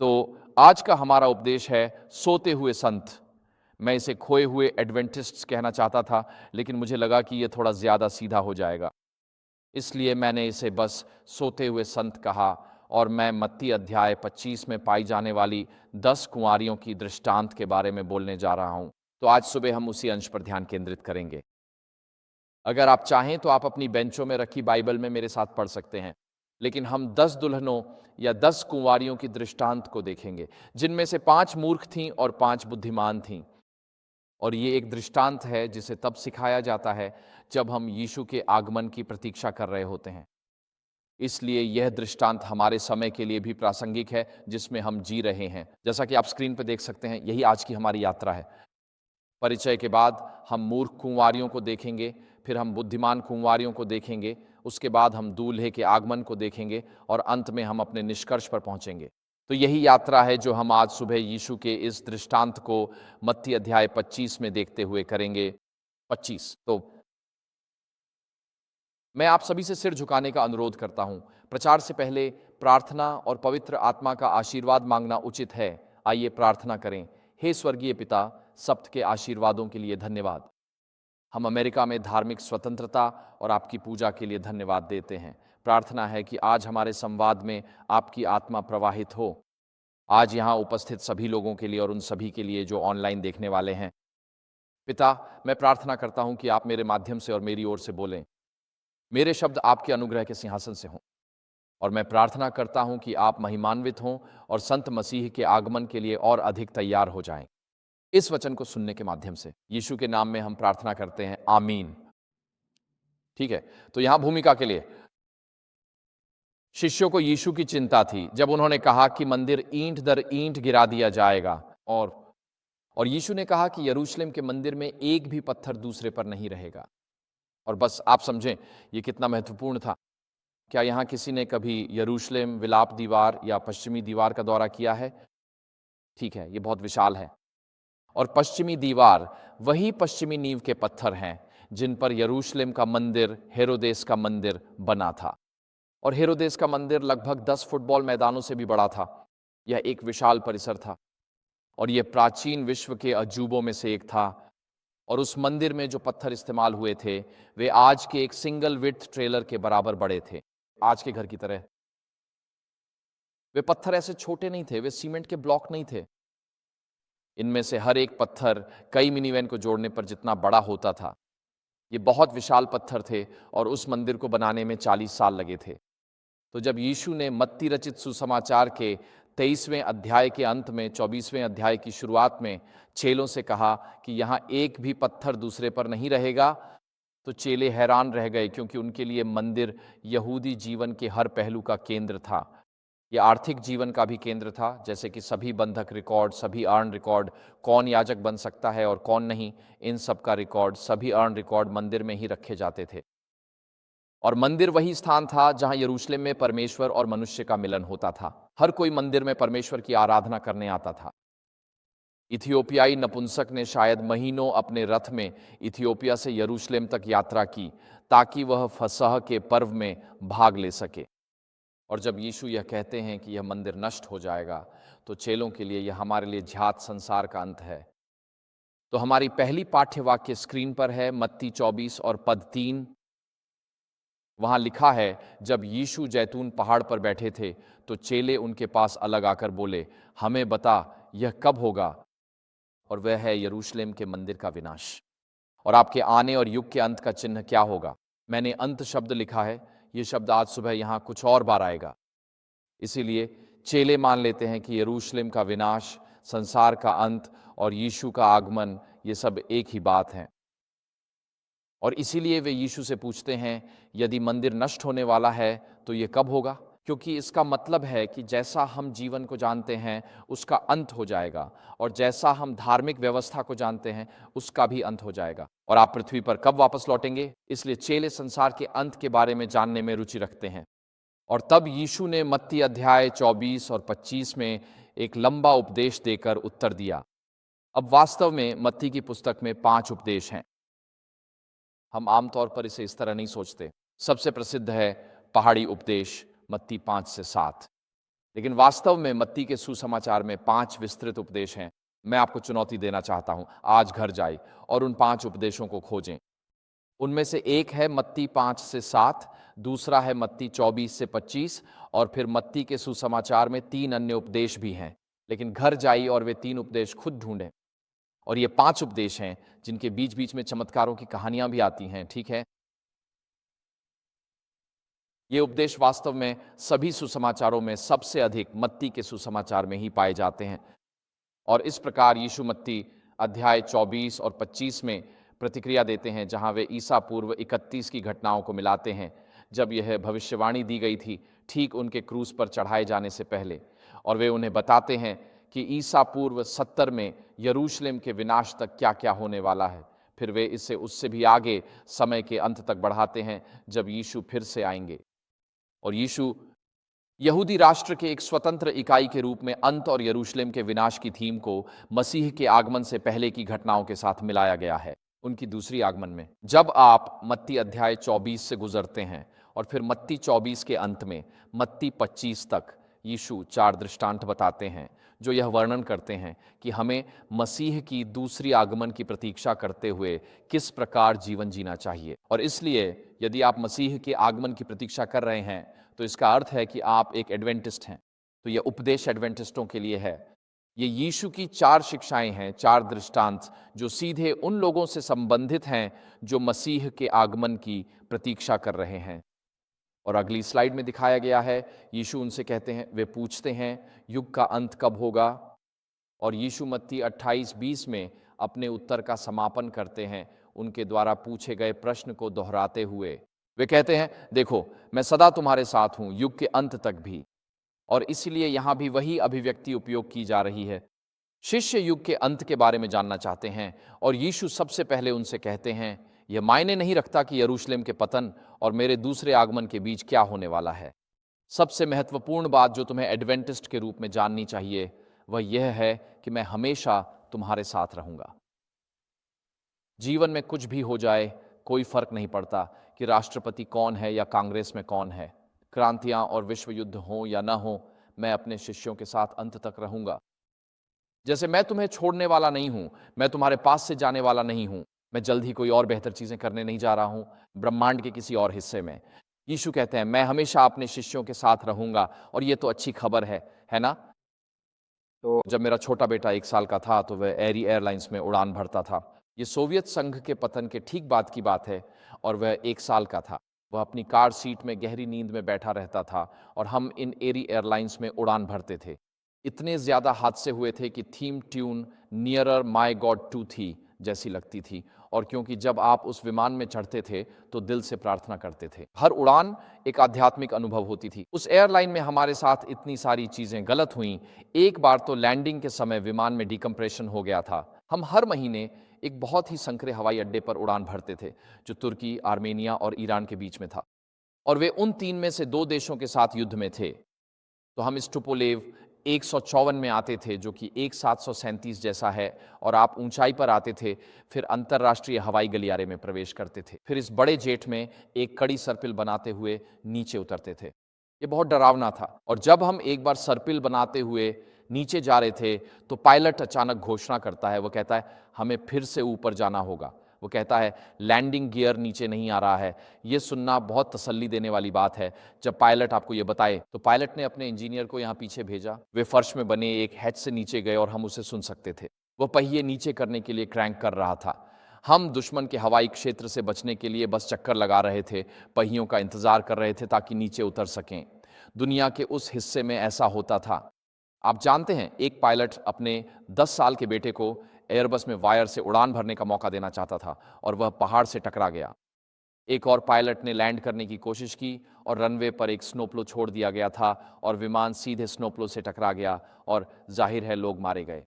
तो आज का हमारा उपदेश है सोते हुए संत। मैं इसे खोए हुए एडवेंटिस्ट्स कहना चाहता था, लेकिन मुझे लगा कि यह थोड़ा ज़्यादा सीधा हो जाएगा, इसलिए मैंने इसे बस सोते हुए संत कहा। और मैं मत्ती अध्याय 25 में पाई जाने वाली 10 कुंवारियों की दृष्टांत के बारे में बोलने जा रहा हूं। तो आज सुबह हम उसी अंश पर ध्यान केंद्रित करेंगे। अगर आप चाहें तो आप अपनी बेंचों में रखी बाइबल में मेरे साथ पढ़ सकते हैं, लेकिन हम 10 दुल्हनों या 10 कुंवारियों की दृष्टांत को देखेंगे, जिनमें से 5 मूर्ख थीं और 5 बुद्धिमान थीं। और ये एक दृष्टांत है जिसे तब सिखाया जाता है जब हम यीशु के आगमन की प्रतीक्षा कर रहे होते हैं। इसलिए यह दृष्टांत हमारे समय के लिए भी प्रासंगिक है जिसमें हम जी रहे हैं। जैसा कि आप स्क्रीन पर देख सकते हैं, यही आज की हमारी यात्रा है। परिचय के बाद हम मूर्ख कुंवारियों को देखेंगे, फिर हम बुद्धिमान कुंवारियों को देखेंगे, उसके बाद हम दूल्हे के आगमन को देखेंगे और अंत में हम अपने निष्कर्ष पर पहुंचेंगे। तो यही यात्रा है जो हम आज सुबह यीशु के इस दृष्टांत को मत्ती अध्याय 25 में देखते हुए करेंगे। 25। तो मैं आप सभी से सिर झुकाने का अनुरोध करता हूं। प्रचार से पहले प्रार्थना और पवित्र आत्मा का आशीर्वाद मांगना उचित है। आइए प्रार्थना करें। हे स्वर्गीय पिता, सप्त के आशीर्वादों के लिए धन्यवाद। हम अमेरिका में धार्मिक स्वतंत्रता और आपकी पूजा के लिए धन्यवाद देते हैं। प्रार्थना है कि आज हमारे संवाद में आपकी आत्मा प्रवाहित हो। आज यहाँ उपस्थित सभी लोगों के लिए और उन सभी के लिए जो ऑनलाइन देखने वाले हैं। पिता, मैं प्रार्थना करता हूँ कि आप मेरे माध्यम से और मेरी ओर से बोलें। मेरे शब्द आपके अनुग्रह के सिंहासन से हों, और मैं प्रार्थना करता हूँ कि आप महिमान्वित हों और संत मसीह के आगमन के लिए और अधिक तैयार हो जाएं। इस वचन को सुनने के माध्यम से यीशु के नाम में हम प्रार्थना करते हैं, आमीन। ठीक है, तो यहां भूमिका के लिए शिष्यों को यीशु की चिंता थी जब उन्होंने कहा कि मंदिर ईंट दर ईंट गिरा दिया जाएगा, और यीशु ने कहा कि यरूशलेम के मंदिर में एक भी पत्थर दूसरे पर नहीं रहेगा। और बस आप समझें ये कितना महत्वपूर्ण था। क्या यहां किसी ने कभी यरूशलेम विलाप दीवार या पश्चिमी दीवार का दौरा किया है? ठीक है, ये बहुत विशाल है। और पश्चिमी दीवार वही पश्चिमी नींव के पत्थर हैं जिन पर यरूशलेम का मंदिर, हेरोदेस का मंदिर बना था। और हेरोदेस का मंदिर लगभग 10 फुटबॉल मैदानों से भी बड़ा था। यह एक विशाल परिसर था और यह प्राचीन विश्व के अजूबों में से एक था। और उस मंदिर में जो पत्थर इस्तेमाल हुए थे वे आज के एक सिंगल विड्थ ट्रेलर के बराबर बड़े थे, आज के घर की तरह। वे पत्थर ऐसे छोटे नहीं थे, वे सीमेंट के ब्लॉक नहीं थे। इनमें से हर एक पत्थर कई मिनीवैन को जोड़ने पर जितना बड़ा होता था। ये बहुत विशाल पत्थर थे और उस मंदिर को बनाने में 40 साल लगे थे। तो जब यीशु ने मत्ती रचित सुसमाचार के 23वें अध्याय के अंत में 24वें अध्याय की शुरुआत में चेलों से कहा कि यहाँ एक भी पत्थर दूसरे पर नहीं रहेगा, तो चेले हैरान रह गए, क्योंकि उनके लिए मंदिर यहूदी जीवन के हर पहलू का केंद्र था। यह आर्थिक जीवन का भी केंद्र था, जैसे कि सभी बंधक रिकॉर्ड, सभी अर्न रिकॉर्ड, कौन याजक बन सकता है और कौन नहीं, इन सब का रिकॉर्ड, सभी अर्न रिकॉर्ड मंदिर में ही रखे जाते थे। और मंदिर वही स्थान था जहां यरूशलेम में परमेश्वर और मनुष्य का मिलन होता था। हर कोई मंदिर में परमेश्वर की आराधना करने आता था। इथियोपियाई नपुंसक ने शायद महीनों अपने रथ में इथियोपिया से यरूशलेम तक यात्रा की ताकि वह फसह के पर्व में भाग ले सके। और जब यीशु यह कहते हैं कि यह मंदिर नष्ट हो जाएगा, तो चेलों के लिए यह हमारे लिए झ्यात संसार का अंत है। तो हमारी पहली पाठ्य वाक्य स्क्रीन पर है, मत्ती 24 और पद 3। वहां लिखा है, जब यीशु जैतून पहाड़ पर बैठे थे तो चेले उनके पास अलग आकर बोले, हमें बता यह कब होगा, और वह है यरूशलेम के मंदिर का विनाश, और आपके आने और युग के अंत का चिन्ह क्या होगा। मैंने अंत शब्द लिखा है, यह शब्द आज सुबह यहां कुछ और बार आएगा। इसीलिए चेले मान लेते हैं कि यरूशलेम का विनाश, संसार का अंत और यीशु का आगमन, ये सब एक ही बात है। और इसीलिए वे यीशु से पूछते हैं, यदि मंदिर नष्ट होने वाला है तो ये कब होगा? क्योंकि इसका मतलब है कि जैसा हम जीवन को जानते हैं उसका अंत हो जाएगा, और जैसा हम धार्मिक व्यवस्था को जानते हैं उसका भी अंत हो जाएगा। और आप पृथ्वी पर कब वापस लौटेंगे? इसलिए चेले संसार के अंत के बारे में जानने में रुचि रखते हैं। और तब यीशु ने मत्ती अध्याय 24 और 25 में एक लंबा उपदेश देकर उत्तर दिया। अब वास्तव में मत्ती की पुस्तक में 5 उपदेश हैं। हम आमतौर पर इसे इस तरह नहीं सोचते। सबसे प्रसिद्ध है पहाड़ी उपदेश, मत्ती 5 से 7। लेकिन वास्तव में मत्ती के सुसमाचार में 5 विस्तृत उपदेश हैं। मैं आपको चुनौती देना चाहता हूं, आज घर जाइए और उन 5 उपदेशों को खोजें। उनमें से एक है मत्ती 5 से 7, दूसरा है मत्ती 24 से 25 और फिर मत्ती के सुसमाचार में 3 अन्य उपदेश भी हैं। लेकिन घर जाइए और वे 3 उपदेश खुद ढूंढें। और ये 5 उपदेश हैं जिनके बीच-बीच में चमत्कारों की कहानियां भी आती हैं, ठीक है? ये उपदेश वास्तव में सभी सुसमाचारों में सबसे अधिक मत्ती के सुसमाचार में ही पाए जाते हैं। और इस प्रकार यीशु मत्ती अध्याय 24 और 25 में प्रतिक्रिया देते हैं, जहां वे ईसा पूर्व 31 की घटनाओं को मिलाते हैं, जब यह भविष्यवाणी दी गई थी ठीक उनके क्रूस पर चढ़ाए जाने से पहले। और वे उन्हें बताते हैं कि ईसा पूर्व 70 में यरूशलेम के विनाश तक क्या क्या होने वाला है। फिर वे इसे उससे भी आगे समय के अंत तक बढ़ाते हैं, जब यीशु फिर से आएंगे। और यीशु यहूदी राष्ट्र के एक स्वतंत्र इकाई के रूप में अंत और यरूशलेम के विनाश की थीम को मसीह के आगमन से पहले की घटनाओं के साथ मिलाया गया है, उनकी दूसरी आगमन में। जब आप मत्ती अध्याय 24 से गुजरते हैं और फिर मत्ती 24 के अंत में मत्ती 25 तक यीशु 4 दृष्टांत बताते हैं जो यह वर्णन करते हैं कि हमें मसीह की दूसरी आगमन की प्रतीक्षा करते हुए किस प्रकार जीवन जीना चाहिए। और इसलिए यदि आप मसीह के आगमन की प्रतीक्षा कर रहे हैं तो इसका अर्थ है कि आप एक एडवेंटिस्ट हैं। तो यह उपदेश एडवेंटिस्टों के लिए है। ये यीशु की 4 शिक्षाएं हैं, 4 दृष्टांत जो सीधे उन लोगों से संबंधित हैं जो मसीह के आगमन की प्रतीक्षा कर रहे हैं। और अगली स्लाइड में दिखाया गया है, यीशु उनसे कहते हैं, वे पूछते हैं युग का अंत कब होगा। और यीशु मत्ती 28-20 में अपने उत्तर का समापन करते हैं उनके द्वारा पूछे गए प्रश्न को दोहराते हुए। वे कहते हैं, देखो मैं सदा तुम्हारे साथ हूं, युग के अंत तक भी। और इसलिए यहां भी वही अभिव्यक्ति उपयोग की जा रही है। शिष्य युग के अंत के बारे में जानना चाहते हैं और यीशु सबसे पहले उनसे कहते हैं, यह मायने नहीं रखता कि यरूशलेम के पतन और मेरे दूसरे आगमन के बीच क्या होने वाला है। सबसे महत्वपूर्ण बात जो तुम्हें एडवेंटिस्ट के रूप में जाननी चाहिए वह यह है कि मैं हमेशा तुम्हारे साथ रहूंगा। जीवन में कुछ भी हो जाए, कोई फर्क नहीं पड़ता कि राष्ट्रपति कौन है या कांग्रेस में कौन है, क्रांतियां और विश्व युद्ध हों या ना हो, मैं अपने शिष्यों के साथ अंत तक रहूंगा। जैसे मैं तुम्हें छोड़ने वाला नहीं हूं, मैं तुम्हारे पास से जाने वाला नहीं हूं, मैं जल्द ही कोई और बेहतर चीजें करने नहीं जा रहा हूं ब्रह्मांड के किसी और हिस्से में। यीशु कहते हैं, मैं हमेशा अपने शिष्यों के साथ रहूंगा। और ये तो अच्छी खबर है ना? तो जब मेरा छोटा बेटा 1 साल का था तो वह एरी एयरलाइंस में उड़ान भरता था। ये सोवियत संघ के पतन के ठीक बाद की बात है और वह 1 साल का था। वह अपनी कार सीट में गहरी नींद में बैठा रहता था और हम इन एरी एयरलाइंस में उड़ान भरते थे। इतने ज़्यादा हादसे हुए थे कि theme tune nearer my God to thee जैसी लगती थी। और क्योंकि जब आप उस विमान में चढ़ते थे तो दिल से प्रार्थना करते थे। हर उड़ान एक आध्यात्मिक अनुभव होती थी। उस एयरलाइन में हमारे साथ इतनी सारी चीज़ें गलत हुईं। एक बार तो लैंडिंग के समय विमान में डिकम्प्रेशन हो गया था। हम हर महीने एक बहुत ही संकरे हवाई अड्डे पर उड़ान भरते थे जो तुर्की, आर्मेनिया और ईरान के बीच में था। और वे उन 3 में से 2 देशों के साथ युद्ध में थे। तो हम इस टुपोलेव 154 में आते थे जो कि 1737 जैसा है और आप ऊंचाई पर आते थे, फिर अंतर्राष्ट्रीय हवाई गलियारे में प्रवेश करते थे, फिर इस बड़े जेट में एक कड़ी सर्पिल बनाते हुए नीचे उतरते थे। ये बहुत डरावना था। और जब हम एक बार सर्पिल बनाते हुए नीचे जा रहे थे तो पायलट अचानक घोषणा करता है, वो कहता है हमें फिर से ऊपर जाना होगा। वो कहता है लैंडिंग गियर नीचे नहीं आ रहा है। ये सुनना बहुत तसल्ली देने वाली बात है जब पायलट आपको ये बताए। तो पायलट ने अपने इंजीनियर को यहाँ पीछे भेजा। वे फर्श में बने एक हैच से नीचे गए और हम उसे सुन सकते थे। वह पहिए नीचे करने के लिए क्रैंक कर रहा था। हम दुश्मन के हवाई क्षेत्र से बचने के लिए बस चक्कर लगा रहे थे, पहियों का इंतजार कर रहे थे ताकि नीचे उतर सकें। दुनिया के उस हिस्से में ऐसा होता था। आप जानते हैं, एक पायलट अपने 10 साल के बेटे को एयरबस में वायर से उड़ान भरने का मौका देना चाहता था और वह पहाड़ से टकरा गया। एक और पायलट ने लैंड करने की कोशिश की और रनवे पर एक स्नोप्लो छोड़ दिया गया था और विमान सीधे स्नोप्लो से टकरा गया और जाहिर है लोग मारे गए।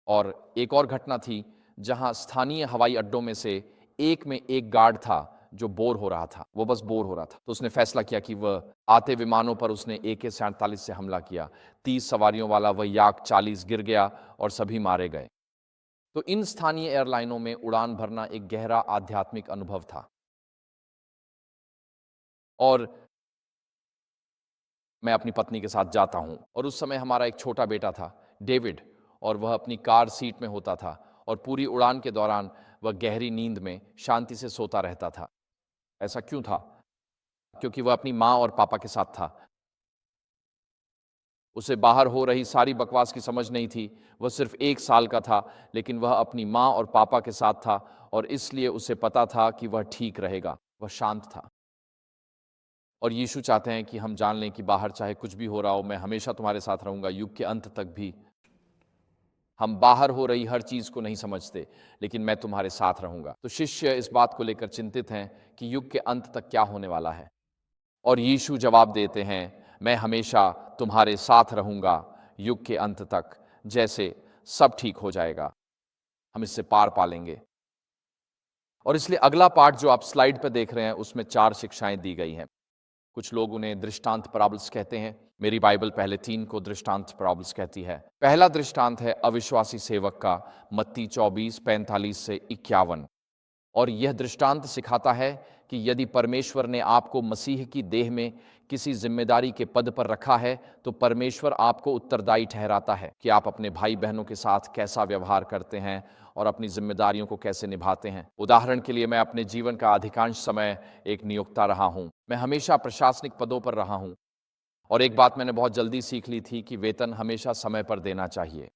और एक और घटना थी जहां स्थानीय हवाई अड्डों में से एक में एक गार्ड था जो बोर हो रहा था। वो बस बोर हो रहा था, तो उसने फैसला किया कि वह आते विमानों पर उसने AK-47 से हमला किया। 30 सवारियों वाला वह याक 40 गिर गया और सभी मारे गए। तो इन स्थानीय एयरलाइनों में उड़ान भरना एक गहरा आध्यात्मिक अनुभव था। और मैं अपनी पत्नी के साथ जाता हूँ। और उस समय हमारा एक छोटा बेटा था, डेविड, और वह अपनी कार सीट में होता था और पूरी उड़ान के दौरान वह गहरी नींद में शांति से सोता रहता था। ऐसा क्यों था? क्योंकि वह अपनी माँ और पापा के साथ था। उसे बाहर हो रही सारी बकवास की समझ नहीं थी। वह सिर्फ 1 साल का था, लेकिन वह अपनी माँ और पापा के साथ था और इसलिए उसे पता था कि वह ठीक रहेगा। वह शांत था। और यीशु चाहते हैं कि हम जान लें कि बाहर चाहे कुछ भी हो रहा हो, मैं हमेशा तुम्हारे साथ रहूंगा, युग के अंत तक भी। हम बाहर हो रही हर चीज को नहीं समझते, लेकिन मैं तुम्हारे साथ रहूंगा। तो शिष्य इस बात को लेकर चिंतित हैं कि युग के अंत तक क्या होने वाला है। और यीशु जवाब देते हैं, मैं हमेशा तुम्हारे साथ रहूंगा युग के अंत तक। जैसे सब ठीक हो जाएगा, हम इससे पार पालेंगे। और इसलिए अगला पार्ट जो आप स्लाइड पर देख रहे हैं, उसमें 4 शिक्षाएं दी गई हैं। कुछ लोग उन्हें दृष्टांत पैराबल्स कहते हैं। मेरी बाइबल पहले 3 को दृष्टांत पैराबल्स कहती है। पहला दृष्टांत है अविश्वासी सेवक का, मत्ती 24:45 से 51। और यह दृष्टांत सिखाता है कि यदि परमेश्वर ने आपको मसीह की देह में किसी जिम्मेदारी के पद पर रखा है, तो परमेश्वर आपको उत्तरदायी ठहराता है कि आप अपने भाई बहनों के साथ कैसा व्यवहार करते हैं और अपनी जिम्मेदारियों को कैसे निभाते हैं। उदाहरण के लिए, मैं अपने जीवन का अधिकांश समय एक नियोक्ता रहा हूं। मैं हमेशा प्रशासनिक पदों पर रहा हूं और एक बात मैंने बहुत जल्दी सीख ली थी कि वेतन हमेशा समय पर देना चाहिए।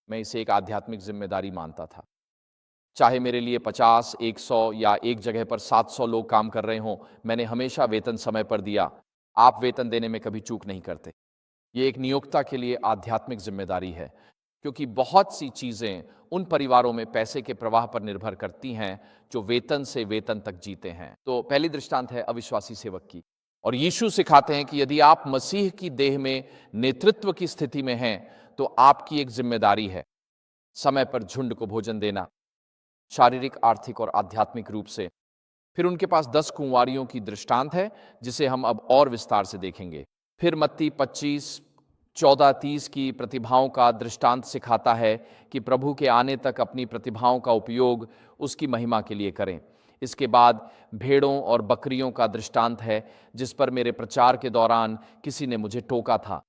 मैं इसे एक आध्यात्मिक जिम्मेदारी मानता था। चाहे मेरे लिए 50, 100 या एक जगह पर 700 लोग काम कर रहे हों, मैंने हमेशा वेतन समय पर दिया। आप वेतन देने में कभी चूक नहीं करते। ये एक नियोक्ता के लिए आध्यात्मिक जिम्मेदारी है, क्योंकि बहुत सी चीजें उन परिवारों में पैसे के प्रवाह पर निर्भर करती हैं जो वेतन से वेतन तक जीते हैं। तो पहली दृष्टांत है अविश्वासी सेवक की। और यीशु सिखाते हैं कि यदि आप मसीह की देह में नेतृत्व की स्थिति में हैं, तो आपकी एक जिम्मेदारी है समय पर झुंड को भोजन देना, शारीरिक, आर्थिक और आध्यात्मिक रूप से। फिर उनके पास 10 कुंवारियों की दृष्टांत है, जिसे हम अब और विस्तार से देखेंगे। फिर मत्ती 25:14-30 की प्रतिभाओं का दृष्टांत सिखाता है कि प्रभु के आने तक अपनी प्रतिभाओं का उपयोग उसकी महिमा के लिए करें। इसके बाद भेड़ों और बकरियों का दृष्टांत है, जिस पर मेरे प्रचार के दौरान किसी ने मुझे टोका था।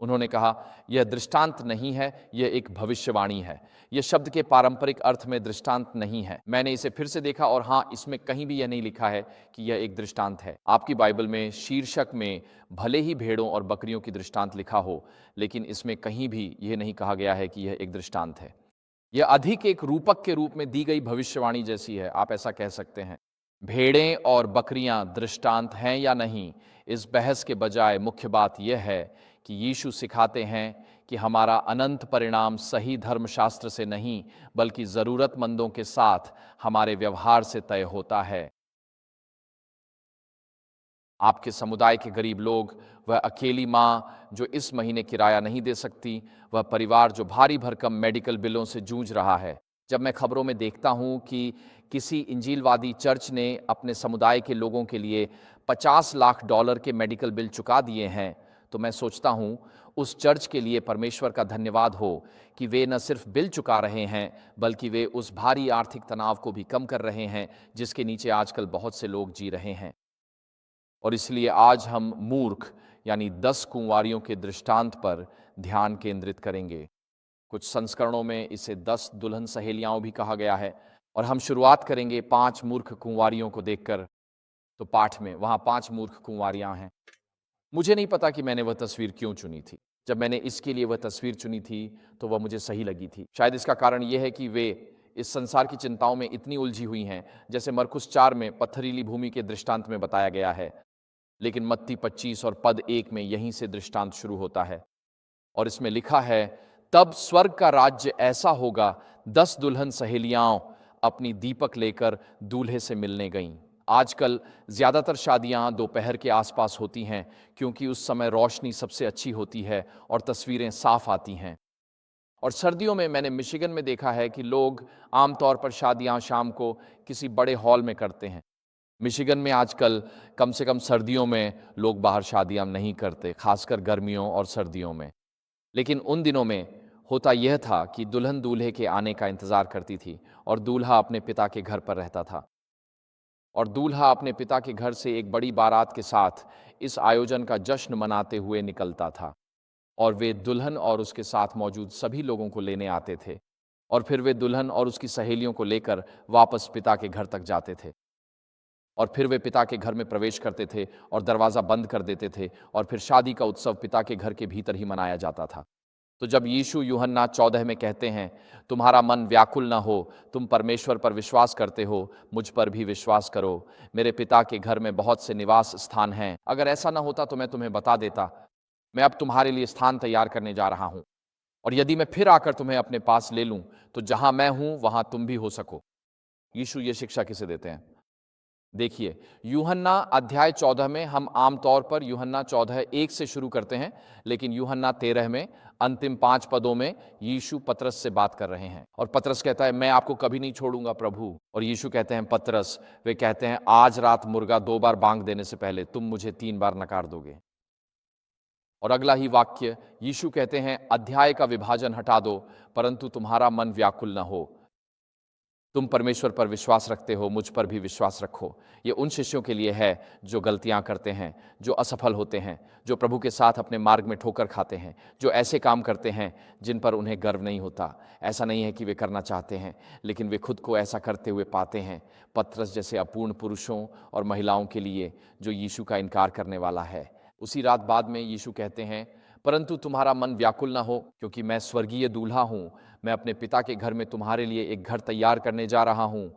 उन्होंने कहा, यह दृष्टांत नहीं है, यह एक भविष्यवाणी है। यह शब्द के पारंपरिक अर्थ में दृष्टांत नहीं है। मैंने इसे फिर से देखा और हाँ, इसमें कहीं भी यह नहीं लिखा है कि यह एक दृष्टांत है। आपकी बाइबल में शीर्षक में भले ही भेड़ों और बकरियों की दृष्टांत लिखा हो, लेकिन इसमें कहीं भी यह नहीं कहा गया है कि यह एक दृष्टांत है। यह अधिक एक रूपक के रूप में दी गई भविष्यवाणी जैसी है, आप ऐसा कह सकते हैं। भेड़ें और बकरियां दृष्टांत हैं या नहीं, इस बहस के बजाय मुख्य बात यह है कि यीशु सिखाते हैं कि हमारा अनंत परिणाम सही धर्मशास्त्र से नहीं, बल्कि जरूरतमंदों के साथ हमारे व्यवहार से तय होता है। आपके समुदाय के गरीब लोग, वह अकेली माँ जो इस महीने किराया नहीं दे सकती, वह परिवार जो भारी भरकम मेडिकल बिलों से जूझ रहा है। जब मैं खबरों में देखता हूँ कि किसी इंजीलवादी चर्च ने अपने समुदाय के लोगों के लिए $50 लाख के मेडिकल बिल चुका दिए हैं, तो मैं सोचता हूँ उस चर्च के लिए परमेश्वर का धन्यवाद हो कि वे न सिर्फ बिल चुका रहे हैं, बल्कि वे उस भारी आर्थिक तनाव को भी कम कर रहे हैं जिसके नीचे आजकल बहुत से लोग जी रहे हैं। और इसलिए आज हम मूर्ख यानी 10 कुंवारियों के दृष्टांत पर ध्यान केंद्रित करेंगे। कुछ संस्करणों में इसे 10 दुल्हन सहेलियाओं भी कहा गया है। और हम शुरुआत करेंगे 5 मूर्ख कुंवारियों को देखकर। तो पाठ में वहाँ 5 मूर्ख कुंवारियां हैं। मुझे नहीं पता कि मैंने वह तस्वीर क्यों चुनी थी। जब मैंने इसके लिए वह तस्वीर चुनी थी, तो वह मुझे सही लगी थी। शायद इसका कारण यह है कि वे इस संसार की चिंताओं में इतनी उलझी हुई हैं, जैसे मरकुस 4 में पत्थरीली भूमि के दृष्टांत में बताया गया है। लेकिन मत्ती 25 और पद 1 में यहीं से दृष्टांत शुरू होता है और इसमें लिखा है, तब स्वर्ग का राज्य ऐसा होगा, 10 दुल्हन सहेलियां अपनी दीपक लेकर दूल्हे से मिलने गईं। आजकल ज्यादातर शादियां दोपहर के आसपास होती हैं, क्योंकि उस समय रोशनी सबसे अच्छी होती है और तस्वीरें साफ आती हैं। और सर्दियों में मैंने मिशिगन में देखा है कि लोग आमतौर पर शादियां शाम को किसी बड़े हॉल में करते हैं। मिशिगन में आजकल कम से कम सर्दियों में लोग बाहर शादियां नहीं करते, खासकर गर्मियों और सर्दियों में। लेकिन उन दिनों में होता यह था कि दुल्हन दूल्हे के आने का इंतजार करती थी और दूल्हा अपने पिता के घर पर रहता था। और दूल्हा अपने पिता के घर से एक बड़ी बारात के साथ इस आयोजन का जश्न मनाते हुए निकलता था और वे दुल्हन और उसके साथ मौजूद सभी लोगों को लेने आते थे और फिर वे दुल्हन और उसकी सहेलियों को लेकर वापस पिता के घर तक जाते थे और फिर वे पिता के घर में प्रवेश करते थे और दरवाज़ा बंद कर देते थे और फिर शादी का उत्सव पिता के घर के भीतर ही मनाया जाता था। तो जब यीशु यूहन्ना 14 में कहते हैं, तुम्हारा मन व्याकुल ना हो, तुम परमेश्वर पर विश्वास करते हो, मुझ पर भी विश्वास करो, मेरे पिता के घर में बहुत से निवास स्थान हैं, अगर ऐसा ना होता तो मैं तुम्हें बता देता, मैं अब तुम्हारे लिए स्थान तैयार करने जा रहा हूं, और यदि मैं फिर आकर तुम्हें अपने पास ले लूं तो जहां मैं हूं वहां तुम भी हो सको। यीशु ये शिक्षा किसे देते हैं? देखिए, यूहन्ना अध्याय 14 में हम आमतौर पर यूहन्ना 14:1 से शुरू करते हैं, लेकिन यूहन्ना 13 में अंतिम 5 पदों में यीशु पतरस से बात कर रहे हैं और पतरस कहता है, मैं आपको कभी नहीं छोड़ूंगा प्रभु। और यीशु कहते हैं, पतरस, वे कहते हैं, आज रात मुर्गा 2 बार बांग देने से पहले तुम मुझे 3 बार नकार दोगे। और अगला ही वाक्य यीशु कहते हैं, अध्याय का विभाजन हटा दो, परंतु तुम्हारा मन व्याकुल न हो, तुम परमेश्वर पर विश्वास रखते हो, मुझ पर भी विश्वास रखो। ये उन शिष्यों के लिए है जो गलतियां करते हैं, जो असफल होते हैं, जो प्रभु के साथ अपने मार्ग में ठोकर खाते हैं, जो ऐसे काम करते हैं जिन पर उन्हें गर्व नहीं होता। ऐसा नहीं है कि वे करना चाहते हैं, लेकिन वे खुद को ऐसा करते हुए पाते हैं। पतरस जैसे अपूर्ण पुरुषों और महिलाओं के लिए जो यीशु का इनकार करने वाला है। उसी रात बाद में यीशु कहते हैं, परंतु तुम्हारा मन व्याकुल न हो, क्योंकि मैं स्वर्गीय दूल्हा हूं, मैं अपने पिता के घर में तुम्हारे लिए एक घर तैयार करने जा रहा हूं।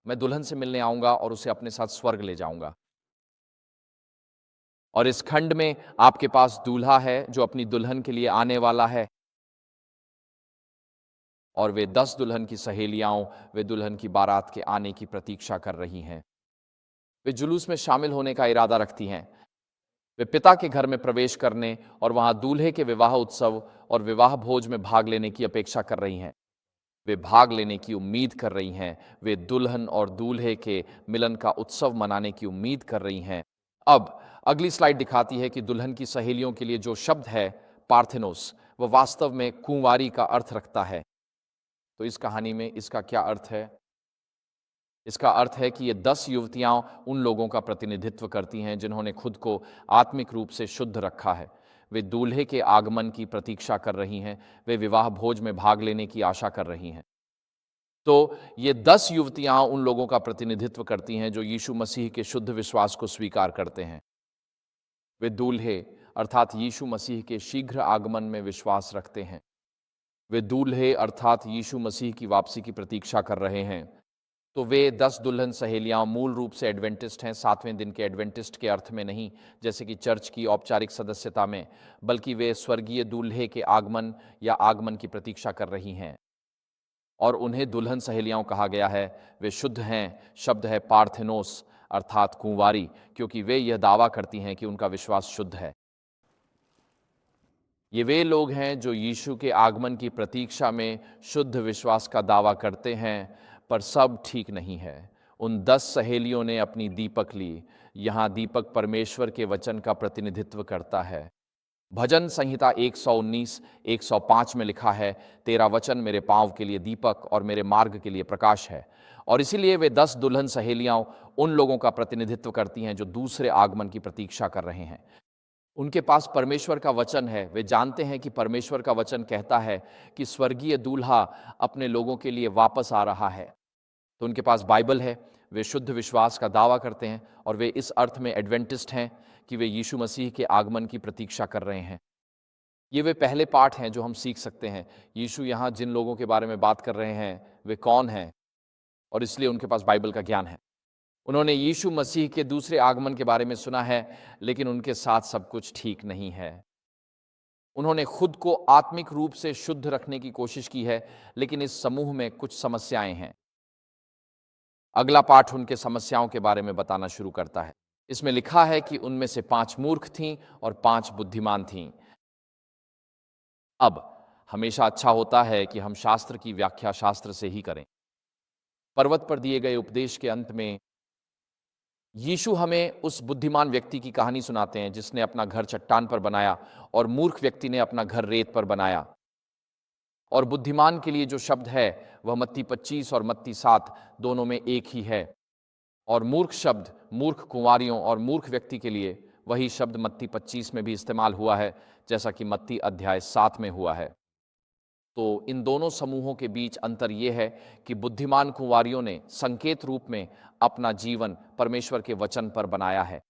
मैं दुल्हन से मिलने आऊंगा और उसे अपने साथ स्वर्ग ले जाऊंगा। और इस खंड में आपके पास दूल्हा है जो अपनी दुल्हन के लिए आने वाला है, और वे 10 दुल्हन की सहेलियां वे दुल्हन की बारात के आने की प्रतीक्षा कर रही हैं। वे जुलूस में शामिल होने का इरादा रखती हैं। वे पिता के घर में प्रवेश करने और वहां दूल्हे के विवाह उत्सव और विवाह भोज में भाग लेने की अपेक्षा कर रही हैं। वे भाग लेने की उम्मीद कर रही हैं। वे दुल्हन और दूल्हे के मिलन का उत्सव मनाने की उम्मीद कर रही हैं। अब अगली स्लाइड दिखाती है कि दुल्हन की सहेलियों के लिए जो शब्द है पार्थेनोस, वह वास्तव में कुंवारी का अर्थ रखता है। तो इस कहानी में इसका क्या अर्थ है? इसका अर्थ है कि ये 10 युवतियां उन लोगों का प्रतिनिधित्व करती हैं जिन्होंने खुद को आत्मिक रूप से शुद्ध रखा है। वे दूल्हे के आगमन की प्रतीक्षा कर रही हैं, वे विवाह भोज में भाग लेने की आशा कर रही हैं। तो ये 10 युवतियां उन लोगों का प्रतिनिधित्व करती हैं जो यीशु मसीह के शुद्ध विश्वास को स्वीकार करते हैं। वे दूल्हे अर्थात यीशु मसीह के शीघ्र आगमन में विश्वास रखते हैं। वे दूल्हे अर्थात यीशु मसीह की वापसी की प्रतीक्षा कर रहे हैं। तो वे 10 दुल्हन सहेलियां मूल रूप से एडवेंटिस्ट हैं, 7वें दिन के एडवेंटिस्ट के अर्थ में नहीं, जैसे कि चर्च की औपचारिक सदस्यता में, बल्कि वे स्वर्गीय दूल्हे के आगमन या आगमन की प्रतीक्षा कर रही हैं। और उन्हें दुल्हन सहेलियां कहा गया है। वे शुद्ध हैं, शब्द है पार्थेनोस अर्थात कुंवारी, क्योंकि वे यह दावा करती हैं कि उनका विश्वास शुद्ध है। ये वे लोग हैं जो यीशु के आगमन की प्रतीक्षा में शुद्ध विश्वास का दावा करते हैं, पर सब ठीक नहीं है। उन 10 सहेलियों ने अपनी दीपक ली। यहाँ दीपक परमेश्वर के वचन का प्रतिनिधित्व करता है। भजन संहिता 119, 105 में लिखा है, तेरा वचन मेरे पांव के लिए दीपक और मेरे मार्ग के लिए प्रकाश है। और इसीलिए वे 10 दुल्हन सहेलियां उन लोगों का प्रतिनिधित्व करती हैं जो दूसरे आगमन की प्रतीक्षा कर रहे हैं। उनके पास परमेश्वर का वचन है। वे जानते हैं कि परमेश्वर का वचन कहता है कि स्वर्गीय दूल्हा अपने लोगों के लिए वापस आ रहा है। तो उनके पास बाइबल है। वे शुद्ध विश्वास का दावा करते हैं और वे इस अर्थ में एडवेंटिस्ट हैं कि वे यीशु मसीह के आगमन की प्रतीक्षा कर रहे हैं। ये वे पहले पाठ हैं जो हम सीख सकते हैं। यीशु यहाँ जिन लोगों के बारे में बात कर रहे हैं वे कौन हैं, और इसलिए उनके पास बाइबल का ज्ञान है। उन्होंने यीशु मसीह के दूसरे आगमन के बारे में सुना है, लेकिन उनके साथ सब कुछ ठीक नहीं है। उन्होंने खुद को आत्मिक रूप से शुद्ध रखने की कोशिश की है, लेकिन इस समूह में कुछ समस्याएं हैं। अगला पाठ उनके समस्याओं के बारे में बताना शुरू करता है। इसमें लिखा है कि उनमें से 5 मूर्ख थीं और 5 बुद्धिमान थीं। अब हमेशा अच्छा होता है कि हम शास्त्र की व्याख्या शास्त्र से ही करें। पर्वत पर दिए गए उपदेश के अंत में यीशु हमें उस बुद्धिमान व्यक्ति की कहानी सुनाते हैं जिसने अपना घर चट्टान पर बनाया और मूर्ख व्यक्ति ने अपना घर रेत पर बनाया। और बुद्धिमान के लिए जो शब्द है वह मत्ती 25 और मत्ती 7 दोनों में एक ही है। और मूर्ख शब्द मूर्ख कुंवारियों और मूर्ख व्यक्ति के लिए वही शब्द मत्ती 25 में भी इस्तेमाल हुआ है, जैसा कि मत्ती अध्याय 7 में हुआ है। तो इन दोनों समूहों के बीच अंतर यह है कि बुद्धिमान कुंवारियों ने संकेत रूप में अपना जीवन परमेश्वर के वचन पर बनाया है,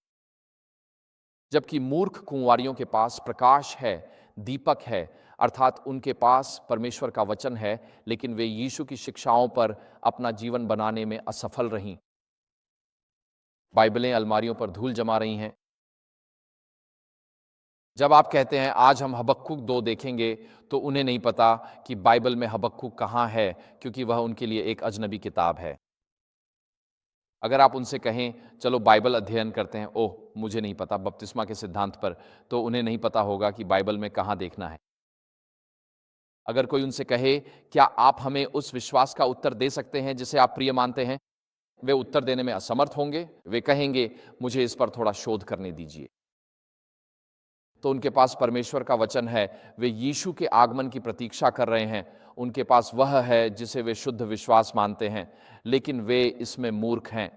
जबकि मूर्ख कुंवारियों के पास प्रकाश है, दीपक है, अर्थात उनके पास परमेश्वर का वचन है, लेकिन वे यीशु की शिक्षाओं पर अपना जीवन बनाने में असफल रहीं। बाइबलें अलमारियों पर धूल जमा रही हैं। जब आप कहते हैं आज हम हबक्कुक 2 देखेंगे, तो उन्हें नहीं पता कि बाइबल में हबक्कुक कहाँ है, क्योंकि वह उनके लिए एक अजनबी किताब है। अगर आप उनसे कहें चलो बाइबल अध्ययन करते हैं, ओह मुझे नहीं पता बपतिस्मा के सिद्धांत पर, तो उन्हें नहीं पता होगा कि बाइबल में कहाँ देखना है। अगर कोई उनसे कहे क्या आप हमें उस विश्वास का उत्तर दे सकते हैं जिसे आप प्रिय मानते हैं, वे उत्तर देने में असमर्थ होंगे। वे कहेंगे मुझे इस पर थोड़ा शोध करने दीजिए। तो उनके पास परमेश्वर का वचन है, वे यीशु के आगमन की प्रतीक्षा कर रहे हैं, उनके पास वह है जिसे वे शुद्ध विश्वास मानते हैं, लेकिन वे इसमें मूर्ख हैं।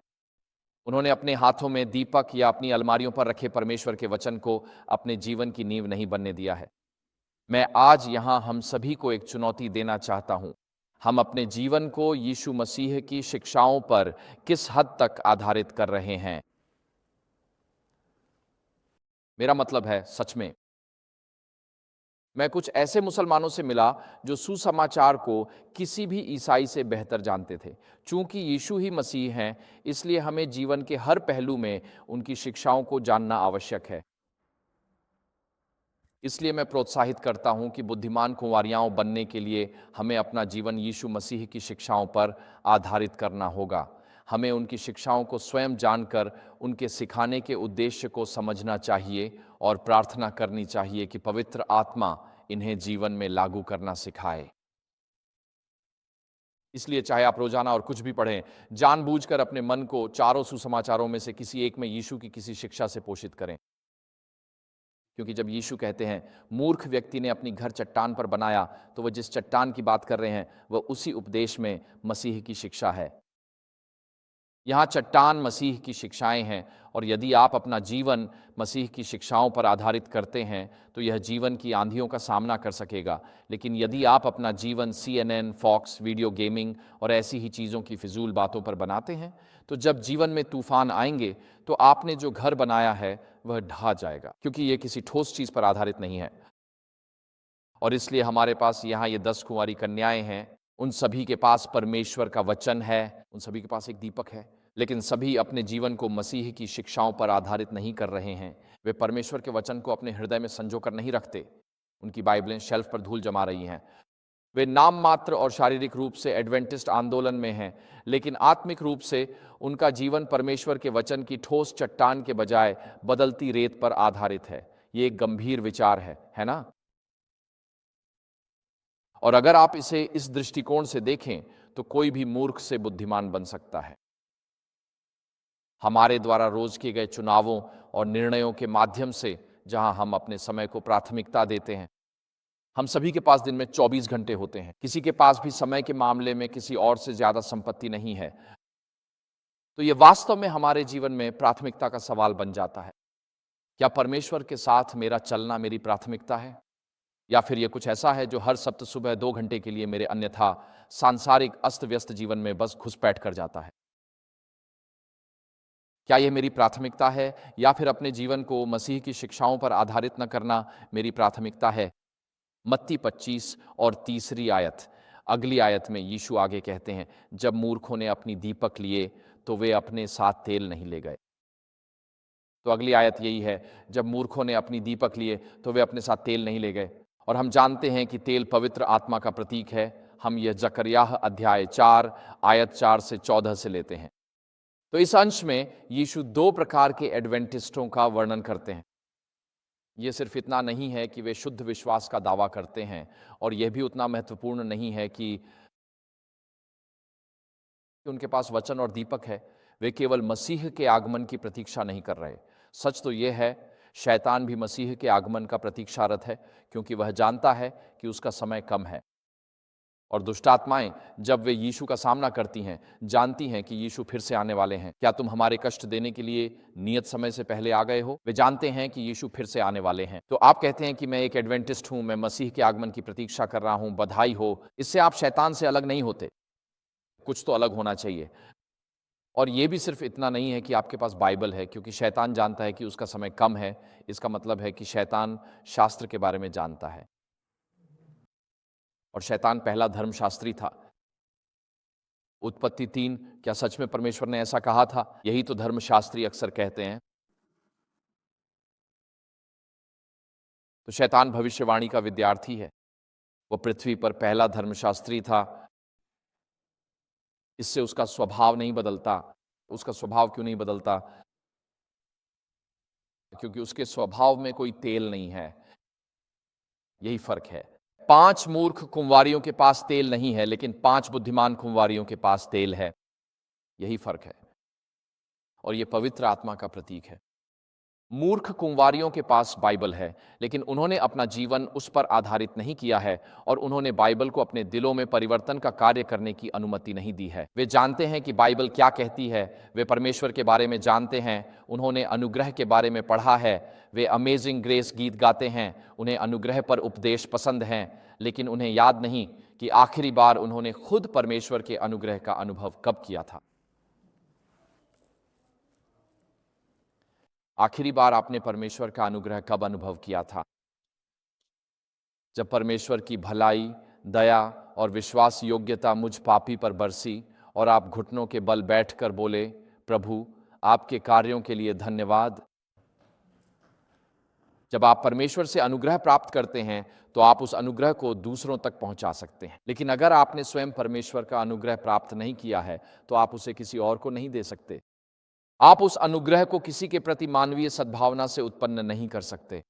उन्होंने अपने हाथों में दीपक या अपनी अलमारियों पर रखे परमेश्वर के वचन को अपने जीवन की नींव नहीं बनने दिया है। मैं आज यहाँ हम सभी को एक चुनौती देना चाहता हूँ। हम अपने जीवन को यीशु मसीह की शिक्षाओं पर किस हद तक आधारित कर रहे हैं? मेरा मतलब है सच में। मैं कुछ ऐसे मुसलमानों से मिला जो सुसमाचार को किसी भी ईसाई से बेहतर जानते थे। चूंकि यीशु ही मसीह हैं, इसलिए हमें जीवन के हर पहलू में उनकी शिक्षाओं को जानना आवश्यक है। इसलिए मैं प्रोत्साहित करता हूं कि बुद्धिमान कुंवारियां बनने के लिए हमें अपना जीवन यीशु मसीह की शिक्षाओं पर आधारित करना होगा। हमें उनकी शिक्षाओं को स्वयं जानकर उनके सिखाने के उद्देश्य को समझना चाहिए और प्रार्थना करनी चाहिए कि पवित्र आत्मा इन्हें जीवन में लागू करना सिखाए। इसलिए चाहे आप रोजाना और कुछ भी पढ़ें, जानबूझकर अपने मन को चारों सुसमाचारों में से किसी एक में यीशु की किसी शिक्षा से पोषित करें। क्योंकि जब यीशु कहते हैं मूर्ख व्यक्ति ने अपनी घर चट्टान पर बनाया, तो वह जिस चट्टान की बात कर रहे हैं वह उसी उपदेश में मसीह की शिक्षा है। यहाँ चट्टान मसीह की शिक्षाएं हैं, और यदि आप अपना जीवन मसीह की शिक्षाओं पर आधारित करते हैं तो यह जीवन की आंधियों का सामना कर सकेगा। लेकिन यदि आप अपना जीवन CNN, फॉक्स, वीडियो गेमिंग और ऐसी ही चीज़ों की फिजूल बातों पर बनाते हैं, तो जब जीवन में तूफान आएंगे तो आपने जो घर बनाया है वह ढह जाएगा, क्योंकि यह किसी ठोस चीज़ पर आधारित नहीं है। और इसलिए हमारे पास यहाँ ये 10 कुंवारी कन्याएं हैं। उन सभी के पास परमेश्वर का वचन है, उन सभी के पास एक दीपक है, लेकिन सभी अपने जीवन को मसीह की शिक्षाओं पर आधारित नहीं कर रहे हैं। वे परमेश्वर के वचन को अपने हृदय में संजो कर नहीं रखते। उनकी बाइबलें शेल्फ पर धूल जमा रही हैं। वे नाम मात्र और शारीरिक रूप से एडवेंटिस्ट आंदोलन में हैं, लेकिन आत्मिक रूप से उनका जीवन परमेश्वर के वचन की ठोस चट्टान के बजाय बदलती रेत पर आधारित है। ये एक गंभीर विचार है ना? और अगर आप इसे इस दृष्टिकोण से देखें तो कोई भी मूर्ख से बुद्धिमान बन सकता है। हमारे द्वारा रोज किए गए चुनावों और निर्णयों के माध्यम से जहां हम अपने समय को प्राथमिकता देते हैं, हम सभी के पास दिन में 24 घंटे होते हैं। किसी के पास भी समय के मामले में किसी और से ज्यादा संपत्ति नहीं है। तो यह वास्तव में हमारे जीवन में प्राथमिकता का सवाल बन जाता है। क्या परमेश्वर के साथ मेरा चलना मेरी प्राथमिकता है, या फिर यह कुछ ऐसा है जो हर सप्त सुबह 2 घंटे के लिए मेरे अन्यथा सांसारिक अस्त व्यस्त जीवन में बस घुसपैठ कर जाता है? क्या यह मेरी प्राथमिकता है, या फिर अपने जीवन को मसीह की शिक्षाओं पर आधारित न करना मेरी प्राथमिकता है? मत्ती 25 और 3 आयत, अगली आयत में यीशु आगे कहते हैं, जब मूर्खों ने अपनी दीपक लिए तो वे अपने साथ तेल नहीं ले गए। तो अगली आयत यही है, जब मूर्खों ने अपनी दीपक लिए तो वे अपने साथ तेल नहीं ले गए। और हम जानते हैं कि तेल पवित्र आत्मा का प्रतीक है। हम यह जकरयाह अध्याय 4 आयत 4 से 14 से लेते हैं। तो इस अंश में यीशु 2 प्रकार के एडवेंटिस्टों का वर्णन करते हैं। यह सिर्फ इतना नहीं है कि वे शुद्ध विश्वास का दावा करते हैं, और यह भी उतना महत्वपूर्ण नहीं है कि उनके पास वचन और दीपक है। वे केवल मसीह के आगमन की प्रतीक्षा नहीं कर रहे। सच तो यह है, शैतान भी मसीह के आगमन का प्रतीक्षारत है, क्योंकि वह जानता है कि उसका समय कम है। और दुष्ट आत्माएं जब वे यीशु का सामना करती हैं, जानती हैं कि यीशु फिर से आने वाले हैं। क्या तुम हमारे कष्ट देने के लिए नियत समय से पहले आ गए हो? वे जानते हैं कि यीशु फिर से आने वाले हैं। तो आप कहते हैं कि मैं एक एडवेंटिस्ट हूं, मैं मसीह के आगमन की प्रतीक्षा कर रहा हूं, बधाई हो। इससे आप शैतान से अलग नहीं होते। कुछ तो अलग होना चाहिए। और ये भी सिर्फ इतना नहीं है कि आपके पास बाइबल है, क्योंकि शैतान जानता है कि उसका समय कम है। इसका मतलब है कि शैतान शास्त्र के बारे में जानता है, और शैतान पहला धर्मशास्त्री था। उत्पत्ति 3, क्या सच में परमेश्वर ने ऐसा कहा था? यही तो धर्मशास्त्री अक्सर कहते हैं। तो शैतान भविष्यवाणी का विद्यार्थी है। वो पृथ्वी पर पहला धर्मशास्त्री था। इससे उसका स्वभाव नहीं बदलता। उसका स्वभाव क्यों नहीं बदलता? क्योंकि उसके स्वभाव में कोई तेल नहीं है। यही फर्क है। 5 मूर्ख कुंवारियों के पास तेल नहीं है, लेकिन 5 बुद्धिमान कुंवारियों के पास तेल है। यही फर्क है। और यह पवित्र आत्मा का प्रतीक है। मूर्ख कुंवारियों के पास बाइबल है, लेकिन उन्होंने अपना जीवन उस पर आधारित नहीं किया है, और उन्होंने बाइबल को अपने दिलों में परिवर्तन का कार्य करने की अनुमति नहीं दी है। वे जानते हैं कि बाइबल क्या कहती है, वे परमेश्वर के बारे में जानते हैं, उन्होंने अनुग्रह के बारे में पढ़ा है, वे अमेजिंग ग्रेस गीत गाते हैं, उन्हें अनुग्रह पर उपदेश पसंद हैं, लेकिन उन्हें याद नहीं कि आखिरी बार उन्होंने खुद परमेश्वर के अनुग्रह का अनुभव कब किया था। आखिरी बार आपने परमेश्वर का अनुग्रह कब अनुभव किया था? जब परमेश्वर की भलाई, दया और विश्वास योग्यता मुझ पापी पर बरसी, और आप घुटनों के बल बैठकर बोले, प्रभु आपके कार्यों के लिए धन्यवाद। जब आप परमेश्वर से अनुग्रह प्राप्त करते हैं, तो आप उस अनुग्रह को दूसरों तक पहुंचा सकते हैं। लेकिन अगर आपने स्वयं परमेश्वर का अनुग्रह प्राप्त नहीं किया है, तो आप उसे किसी और को नहीं दे सकते। आप उस अनुग्रह को किसी के प्रति मानवीय सद्भावना से उत्पन्न नहीं कर सकते।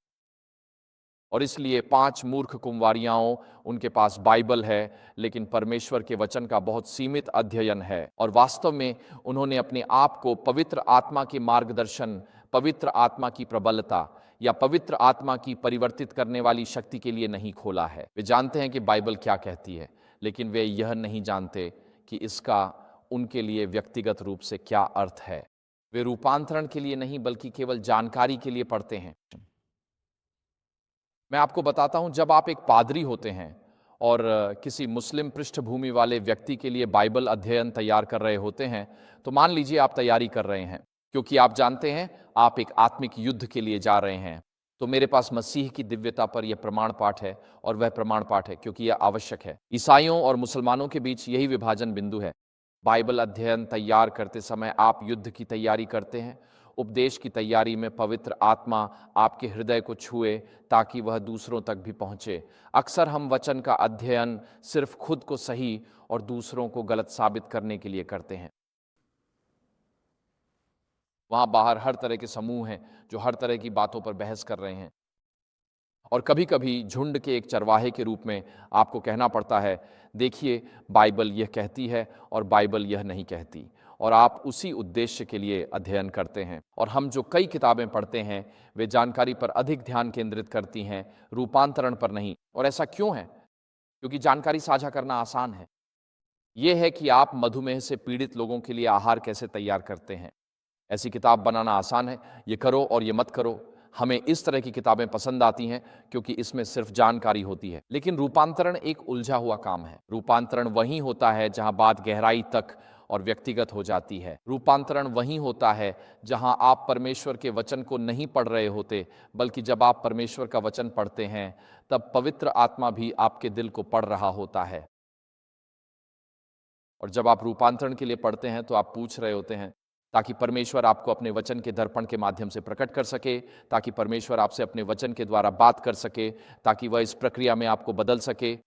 और इसलिए 5 मूर्ख कुंवारियाओं, उनके पास बाइबल है, लेकिन परमेश्वर के वचन का बहुत सीमित अध्ययन है, और वास्तव में उन्होंने अपने आप को पवित्र आत्मा के मार्गदर्शन, पवित्र आत्मा की प्रबलता या पवित्र आत्मा की परिवर्तित करने वाली शक्ति के लिए नहीं खोला है। वे जानते हैं कि बाइबल क्या कहती है, लेकिन वे यह नहीं जानते कि इसका उनके लिए व्यक्तिगत रूप से क्या अर्थ है। वे रूपांतरण के लिए नहीं, बल्कि केवल जानकारी के लिए पढ़ते हैं। मैं आपको बताता हूं, जब आप एक पादरी होते हैं और किसी मुस्लिम पृष्ठभूमि वाले व्यक्ति के लिए बाइबल अध्ययन तैयार कर रहे होते हैं, तो मान लीजिए आप तैयारी कर रहे हैं, क्योंकि आप जानते हैं आप एक आत्मिक युद्ध के लिए जा रहे हैं। तो मेरे पास मसीह की दिव्यता पर यह प्रमाण पाठ है, और वह प्रमाण पाठ है क्योंकि यह आवश्यक है। ईसाइयों और मुसलमानों के बीच यही विभाजन बिंदु है। बाइबल अध्ययन तैयार करते समय आप युद्ध की तैयारी करते हैं, उपदेश की तैयारी में पवित्र आत्मा आपके हृदय को छुए ताकि वह दूसरों तक भी पहुंचे। अक्सर हम वचन का अध्ययन सिर्फ खुद को सही और दूसरों को गलत साबित करने के लिए करते हैं। वहां बाहर हर तरह के समूह हैं जो हर तरह की बातों पर बहस कर रहे हैं, और कभी कभी झुंड के एक चरवाहे के रूप में आपको कहना पड़ता है, देखिए बाइबल यह कहती है और बाइबल यह नहीं कहती, और आप उसी उद्देश्य के लिए अध्ययन करते हैं। और हम जो कई किताबें पढ़ते हैं, वे जानकारी पर अधिक ध्यान केंद्रित करती हैं, रूपांतरण पर नहीं। और ऐसा क्यों है? क्योंकि जानकारी साझा करना आसान है। यह है कि आप मधुमेह से पीड़ित लोगों के लिए आहार कैसे तैयार करते हैं, ऐसी किताब बनाना आसान है। ये करो और ये मत करो। हमें इस तरह की किताबें पसंद आती हैं क्योंकि इसमें सिर्फ जानकारी होती है। लेकिन रूपांतरण एक उलझा हुआ काम है। रूपांतरण वहीं होता है जहां बात गहराई तक और व्यक्तिगत हो जाती है। रूपांतरण वहीं होता है जहां आप परमेश्वर के वचन को नहीं पढ़ रहे होते, बल्कि जब आप परमेश्वर का वचन पढ़ते हैं, तब पवित्र आत्मा भी आपके दिल को पढ़ रहा होता है। और जब आप रूपांतरण के लिए पढ़ते हैं, तो आप पूछ रहे होते हैं ताकि परमेश्वर आपको अपने वचन के दर्पण के माध्यम से प्रकट कर सके, ताकि परमेश्वर आपसे अपने वचन के द्वारा बात कर सके, ताकि वह इस प्रक्रिया में आपको बदल सके।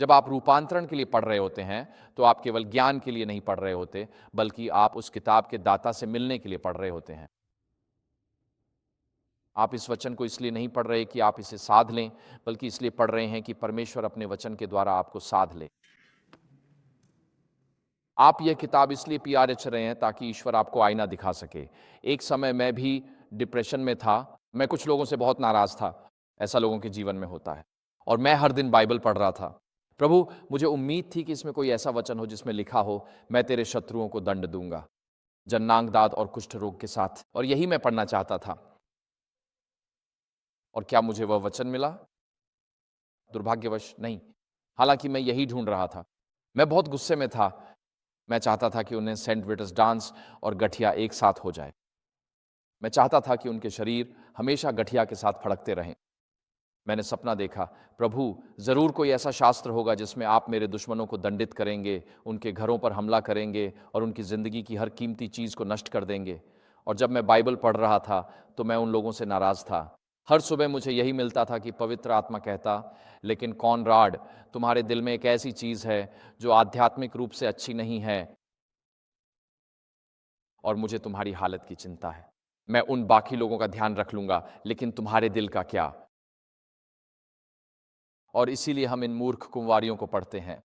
जब आप रूपांतरण के लिए पढ़ रहे होते हैं, तो आप केवल ज्ञान के लिए नहीं पढ़ रहे होते, बल्कि आप उस किताब के दाता से मिलने के लिए पढ़ रहे होते हैं। आप इस वचन को इसलिए नहीं पढ़ रहे कि आप इसे साध लें, बल्कि इसलिए पढ़ रहे हैं कि परमेश्वर अपने वचन के द्वारा आपको साध ले। आप यह किताब इसलिए पीआरएच रहे हैं ताकि ईश्वर आपको आईना दिखा सके। एक समय मैं भी डिप्रेशन में था, मैं कुछ लोगों से बहुत नाराज था, ऐसा लोगों के जीवन में होता है, और मैं हर दिन बाइबल पढ़ रहा था। प्रभु, मुझे उम्मीद थी कि इसमें कोई ऐसा वचन हो जिसमें लिखा हो, मैं तेरे शत्रुओं को दंड दूंगा, जननांग और कुष्ठ रोग के साथ, और यही मैं पढ़ना चाहता था। और क्या मुझे वह वचन मिला? दुर्भाग्यवश नहीं। हालांकि मैं यही ढूंढ रहा था। मैं बहुत गुस्से में था। मैं चाहता था कि उन्हें सेंट विटस डांस और गठिया एक साथ हो जाए। मैं चाहता था कि उनके शरीर हमेशा गठिया के साथ फड़कते रहें। मैंने सपना देखा, प्रभु, जरूर कोई ऐसा शास्त्र होगा जिसमें आप मेरे दुश्मनों को दंडित करेंगे, उनके घरों पर हमला करेंगे और उनकी जिंदगी की हर कीमती चीज को नष्ट कर देंगे। और जब मैं बाइबल पढ़ रहा था तो मैं उन लोगों से नाराज था। हर सुबह मुझे यही मिलता था कि पवित्र आत्मा कहता, लेकिन कॉनराड, तुम्हारे दिल में एक ऐसी चीज है जो आध्यात्मिक रूप से अच्छी नहीं है और मुझे तुम्हारी हालत की चिंता है। मैं उन बाकी लोगों का ध्यान रख लूंगा, लेकिन तुम्हारे दिल का क्या? और इसीलिए हम इन मूर्ख कुंवारियों को पढ़ते हैं।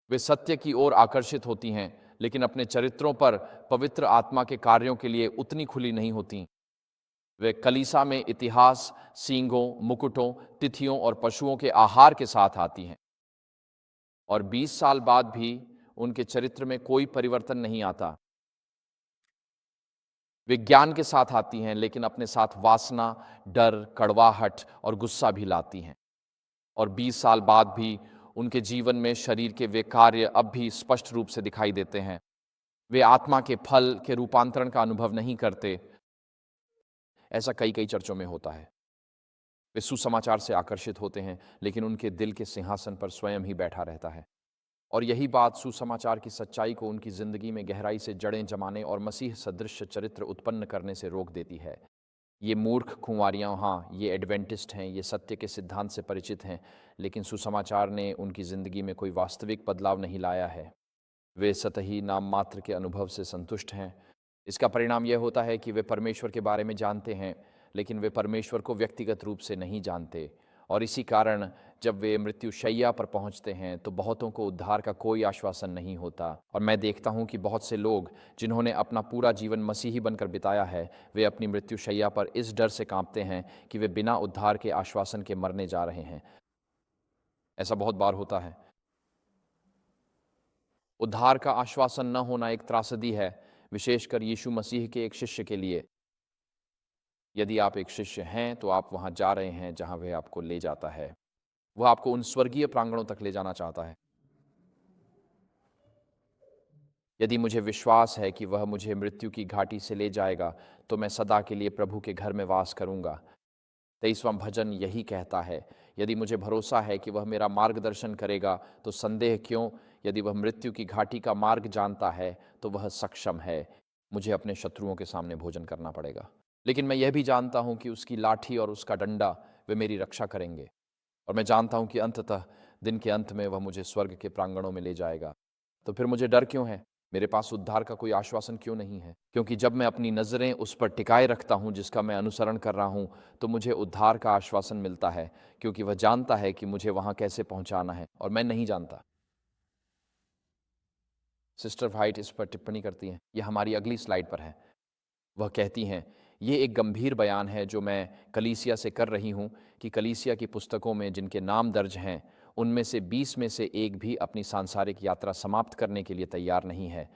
वे सत्य की ओर आकर्षित होती हैं, लेकिन अपने चरित्रों पर पवित्र आत्मा के कार्यों के लिए उतनी खुली नहीं होती। वे कलीसा में इतिहास, सींगों, मुकुटों, तिथियों और पशुओं के आहार के साथ आती हैं, और 20 साल बाद भी उनके चरित्र में कोई परिवर्तन नहीं आता। वे ज्ञान के साथ आती हैं, लेकिन अपने साथ वासना, डर, कड़वाहट और गुस्सा भी लाती हैं। और 20 साल बाद भी उनके जीवन में शरीर के वे कार्य अब भी स्पष्ट रूप से दिखाई देते हैं। वे आत्मा के फल के रूपांतरण का अनुभव नहीं करते। ऐसा कई कई चर्चों में होता है। वे सुसमाचार से आकर्षित होते हैं, लेकिन उनके दिल के सिंहासन पर स्वयं ही बैठा रहता है। और यही बात सुसमाचार की सच्चाई को उनकी जिंदगी में गहराई से जड़ें जमाने और मसीह सदृश चरित्र उत्पन्न करने से रोक देती है। ये मूर्ख खुंवारियाँ, हाँ, ये एडवेंटिस्ट हैं, ये सत्य के सिद्धांत से परिचित हैं, लेकिन सुसमाचार ने उनकी ज़िंदगी में कोई वास्तविक बदलाव नहीं लाया है। वे सतही नाम मात्र के अनुभव से संतुष्ट हैं। इसका परिणाम यह होता है कि वे परमेश्वर के बारे में जानते हैं, लेकिन वे परमेश्वर को व्यक्तिगत रूप से नहीं जानते। और इसी कारण जब वे मृत्युशैया पर पहुंचते हैं तो बहुतों को उद्धार का कोई आश्वासन नहीं होता। और मैं देखता हूं कि बहुत से लोग जिन्होंने अपना पूरा जीवन मसीही बनकर बिताया है, वे अपनी मृत्युशैया पर इस डर से कांपते हैं कि वे बिना उद्धार के आश्वासन के मरने जा रहे हैं। ऐसा बहुत बार होता है। उद्धार का आश्वासन न होना एक त्रासदी है, विशेषकर यीशु मसीह के एक शिष्य के लिए। यदि आप एक शिष्य हैं तो आप वहां जा रहे हैं जहां वह आपको ले जाता है। वह आपको उन स्वर्गीय प्रांगणों तक ले जाना चाहता है। यदि मुझे विश्वास है कि वह मुझे मृत्यु की घाटी से ले जाएगा तो मैं सदा के लिए प्रभु के घर में वास करूंगा। 23वां भजन यही कहता है। यदि मुझे भरोसा है कि वह मेरा मार्गदर्शन करेगा तो संदेह क्यों? यदि वह मृत्यु की घाटी का मार्ग जानता है तो वह सक्षम है। मुझे अपने शत्रुओं के सामने भोजन करना पड़ेगा, लेकिन मैं यह भी जानता हूं कि उसकी लाठी और उसका डंडा वे मेरी रक्षा करेंगे। और मैं जानता हूं कि अंततः दिन के अंत में वह मुझे स्वर्ग के प्रांगणों में ले जाएगा। तो फिर मुझे डर क्यों है? मेरे पास उद्धार का कोई आश्वासन क्यों नहीं है? क्योंकि जब मैं अपनी नज़रें उस पर टिकाए रखता हूं जिसका मैं अनुसरण कर रहा हूं, तो मुझे उद्धार का आश्वासन मिलता है, क्योंकि वह जानता है कि मुझे वहां कैसे पहुंचाना है और मैं नहीं जानता। सिस्टर व्हाइट इस पर टिप्पणी करती हैं। यह हमारी अगली स्लाइड पर है। वह कहती हैं, ये एक गंभीर बयान है जो मैं कलीसिया से कर रही हूँ कि कलीसिया की पुस्तकों में जिनके नाम दर्ज हैं, उनमें से 20 में से एक भी अपनी सांसारिक यात्रा समाप्त करने के लिए तैयार नहीं है,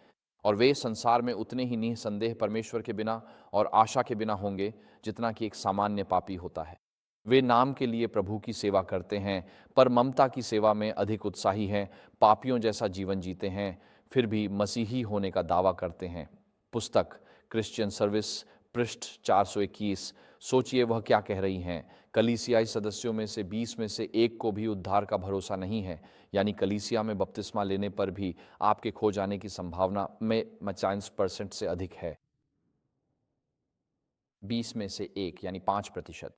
और वे संसार में उतने ही निःसंदेह परमेश्वर के बिना और आशा के बिना होंगे जितना कि एक सामान्य पापी होता है। वे नाम के लिए प्रभु की सेवा करते हैं, पर ममता की सेवा में अधिक उत्साही हैं, पापियों जैसा जीवन जीते हैं, फिर भी मसीही होने का दावा करते हैं। पुस्तक क्रिश्चियन सर्विस, पृष्ठ 421। सोचिए वह क्या कह रही हैं। कलीसियाई सदस्यों में से 20 में से एक को भी उद्धार का भरोसा नहीं है, यानी कलीसिया में बपतिस्मा लेने पर भी आपके खो जाने की संभावना में 50% से अधिक है। 20 में से एक यानी 5%।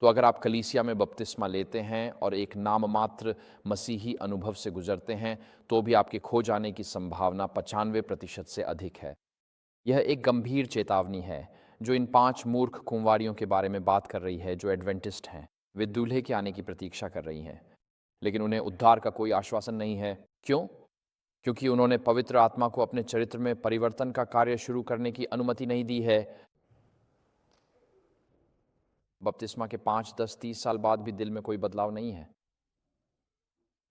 तो अगर आप कलीसिया में बपतिस्मा लेते हैं और एक नाम मात्र मसीही अनुभव से गुजरते हैं, तो भी आपके खो जाने की संभावना 95% से अधिक है। यह एक गंभीर चेतावनी है जो इन 5 मूर्ख कुंवारियों के बारे में बात कर रही है जो एडवेंटिस्ट हैं। वे दूल्हे के आने की प्रतीक्षा कर रही हैं, लेकिन उन्हें उद्धार का कोई आश्वासन नहीं है। क्यों? क्योंकि उन्होंने पवित्र आत्मा को अपने चरित्र में परिवर्तन का कार्य शुरू करने की अनुमति नहीं दी है। बपतिस्मा के 5, 10, 30 साल बाद भी दिल में कोई बदलाव नहीं है।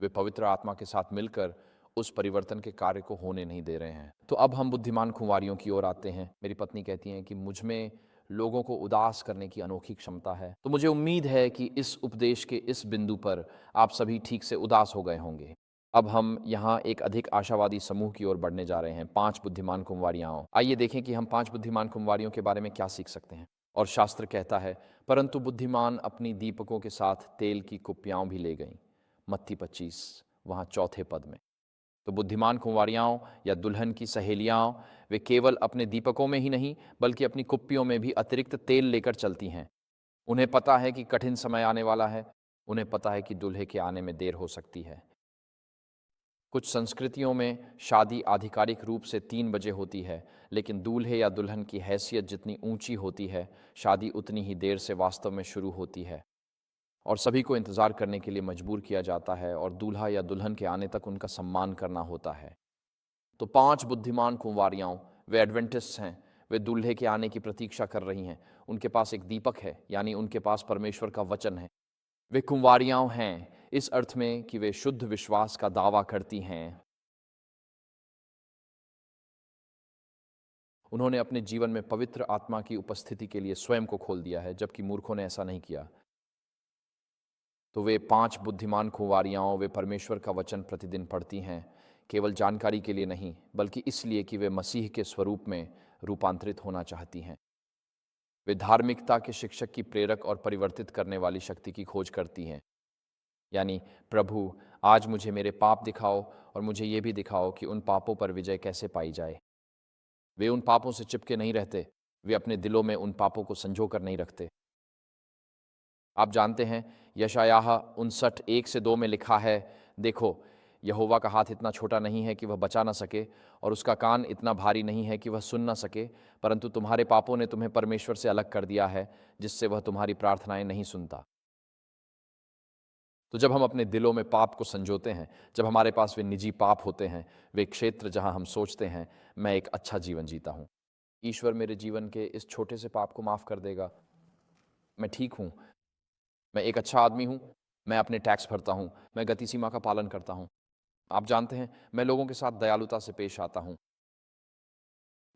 वे पवित्र आत्मा के साथ मिलकर उस परिवर्तन के कार्य को होने नहीं दे रहे हैं। तो अब हम बुद्धिमान कुंवारियों की ओर आते हैं। मेरी पत्नी कहती हैं कि मुझ में लोगों को उदास करने की अनोखी क्षमता है। तो मुझे उम्मीद है कि इस उपदेश के इस बिंदु पर आप सभी ठीक से उदास हो गए होंगे। अब हम यहाँ एक अधिक आशावादी समूह की ओर बढ़ने जा रहे हैं, 5 बुद्धिमान कुंवारियाँ। आइए देखें कि हम 5 बुद्धिमान कुंवारियों के बारे में क्या सीख सकते हैं। और शास्त्र कहता है, परंतु बुद्धिमान अपनी दीपकों के साथ तेल की कुप्पियाँ भी ले गईं। मत्ती 25 वहाँ चौथे पद में। तो बुद्धिमान कुंवारियाँ या दुल्हन की सहेलियाँ, वे केवल अपने दीपकों में ही नहीं बल्कि अपनी कुप्पियों में भी अतिरिक्त तेल लेकर चलती हैं। उन्हें पता है कि कठिन समय आने वाला है, उन्हें पता है कि दूल्हे के आने में देर हो सकती है। कुछ संस्कृतियों में शादी आधिकारिक रूप से 3 बजे होती है, लेकिन दूल्हे या दुल्हन की हैसियत जितनी ऊंची होती है, शादी उतनी ही देर से वास्तव में शुरू होती है और सभी को इंतज़ार करने के लिए मजबूर किया जाता है और दूल्हा या दुल्हन के आने तक उनका सम्मान करना होता है। तो 5 बुद्धिमान कुंवारियाँ, वे एडवेंटिस्ट्स हैं, वे दूल्हे के आने की प्रतीक्षा कर रही हैं। उनके पास एक दीपक है, यानी उनके पास परमेश्वर का वचन है। वे कुंवारियाँ हैं इस अर्थ में कि वे शुद्ध विश्वास का दावा करती हैं। उन्होंने अपने जीवन में पवित्र आत्मा की उपस्थिति के लिए स्वयं को खोल दिया है, जबकि मूर्खों ने ऐसा नहीं किया। तो वे 5 बुद्धिमान कुंवारियाँ, वे परमेश्वर का वचन प्रतिदिन पढ़ती हैं, केवल जानकारी के लिए नहीं, बल्कि इसलिए कि वे मसीह के स्वरूप में रूपांतरित होना चाहती हैं। वे धार्मिकता के शिक्षक की प्रेरक और परिवर्तित करने वाली शक्ति की खोज करती हैं। यानी, प्रभु आज मुझे मेरे पाप दिखाओ और मुझे ये भी दिखाओ कि उन पापों पर विजय कैसे पाई जाए। वे उन पापों से चिपके नहीं रहते, वे अपने दिलों में उन पापों को संजो कर नहीं रखते। आप जानते हैं, यशायाह 59:1-2 में लिखा है, देखो, यहोवा का हाथ इतना छोटा नहीं है कि वह बचा ना सके, और उसका कान इतना भारी नहीं है कि वह सुन ना सके, परंतु तुम्हारे पापों ने तुम्हें परमेश्वर से अलग कर दिया है, जिससे वह तुम्हारी प्रार्थनाएं नहीं सुनता। तो जब हम अपने दिलों में पाप को संजोते हैं, जब हमारे पास वे निजी पाप होते हैं, वे क्षेत्र जहां हम सोचते हैं, मैं एक अच्छा जीवन जीता हूं, ईश्वर मेरे जीवन के इस छोटे से पाप को माफ कर देगा, मैं ठीक हूं, मैं एक अच्छा आदमी हूं, मैं अपने टैक्स भरता हूं, मैं गति सीमा का पालन करता हूं, आप जानते हैं, मैं लोगों के साथ दयालुता से पेश आता हूं।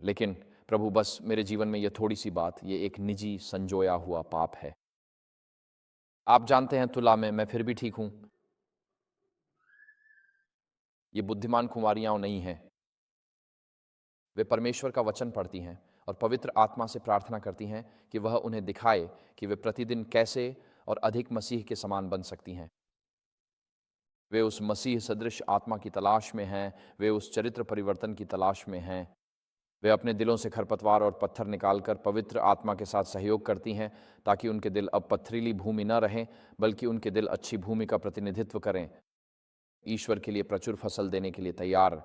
लेकिन प्रभु, बस मेरे जीवन में यह थोड़ी सी बात, ये एक निजी संजोया हुआ पाप है। आप जानते हैं, तुला में मैं फिर भी ठीक हूं। ये बुद्धिमान कुंवारियां नहीं हैं। वे परमेश्वर का वचन पढ़ती हैं और पवित्र आत्मा से प्रार्थना करती हैं कि वह उन्हें दिखाए कि वे प्रतिदिन कैसे और अधिक मसीह के समान बन सकती हैं। वे उस मसीह सदृश आत्मा की तलाश में हैं, वे उस चरित्र परिवर्तन की तलाश में हैं। वे अपने दिलों से खरपतवार और पत्थर निकालकर पवित्र आत्मा के साथ सहयोग करती हैं, ताकि उनके दिल अब पथरीली भूमि न रहें, बल्कि उनके दिल अच्छी भूमि का प्रतिनिधित्व करें, ईश्वर के लिए प्रचुर फसल देने के लिए तैयार।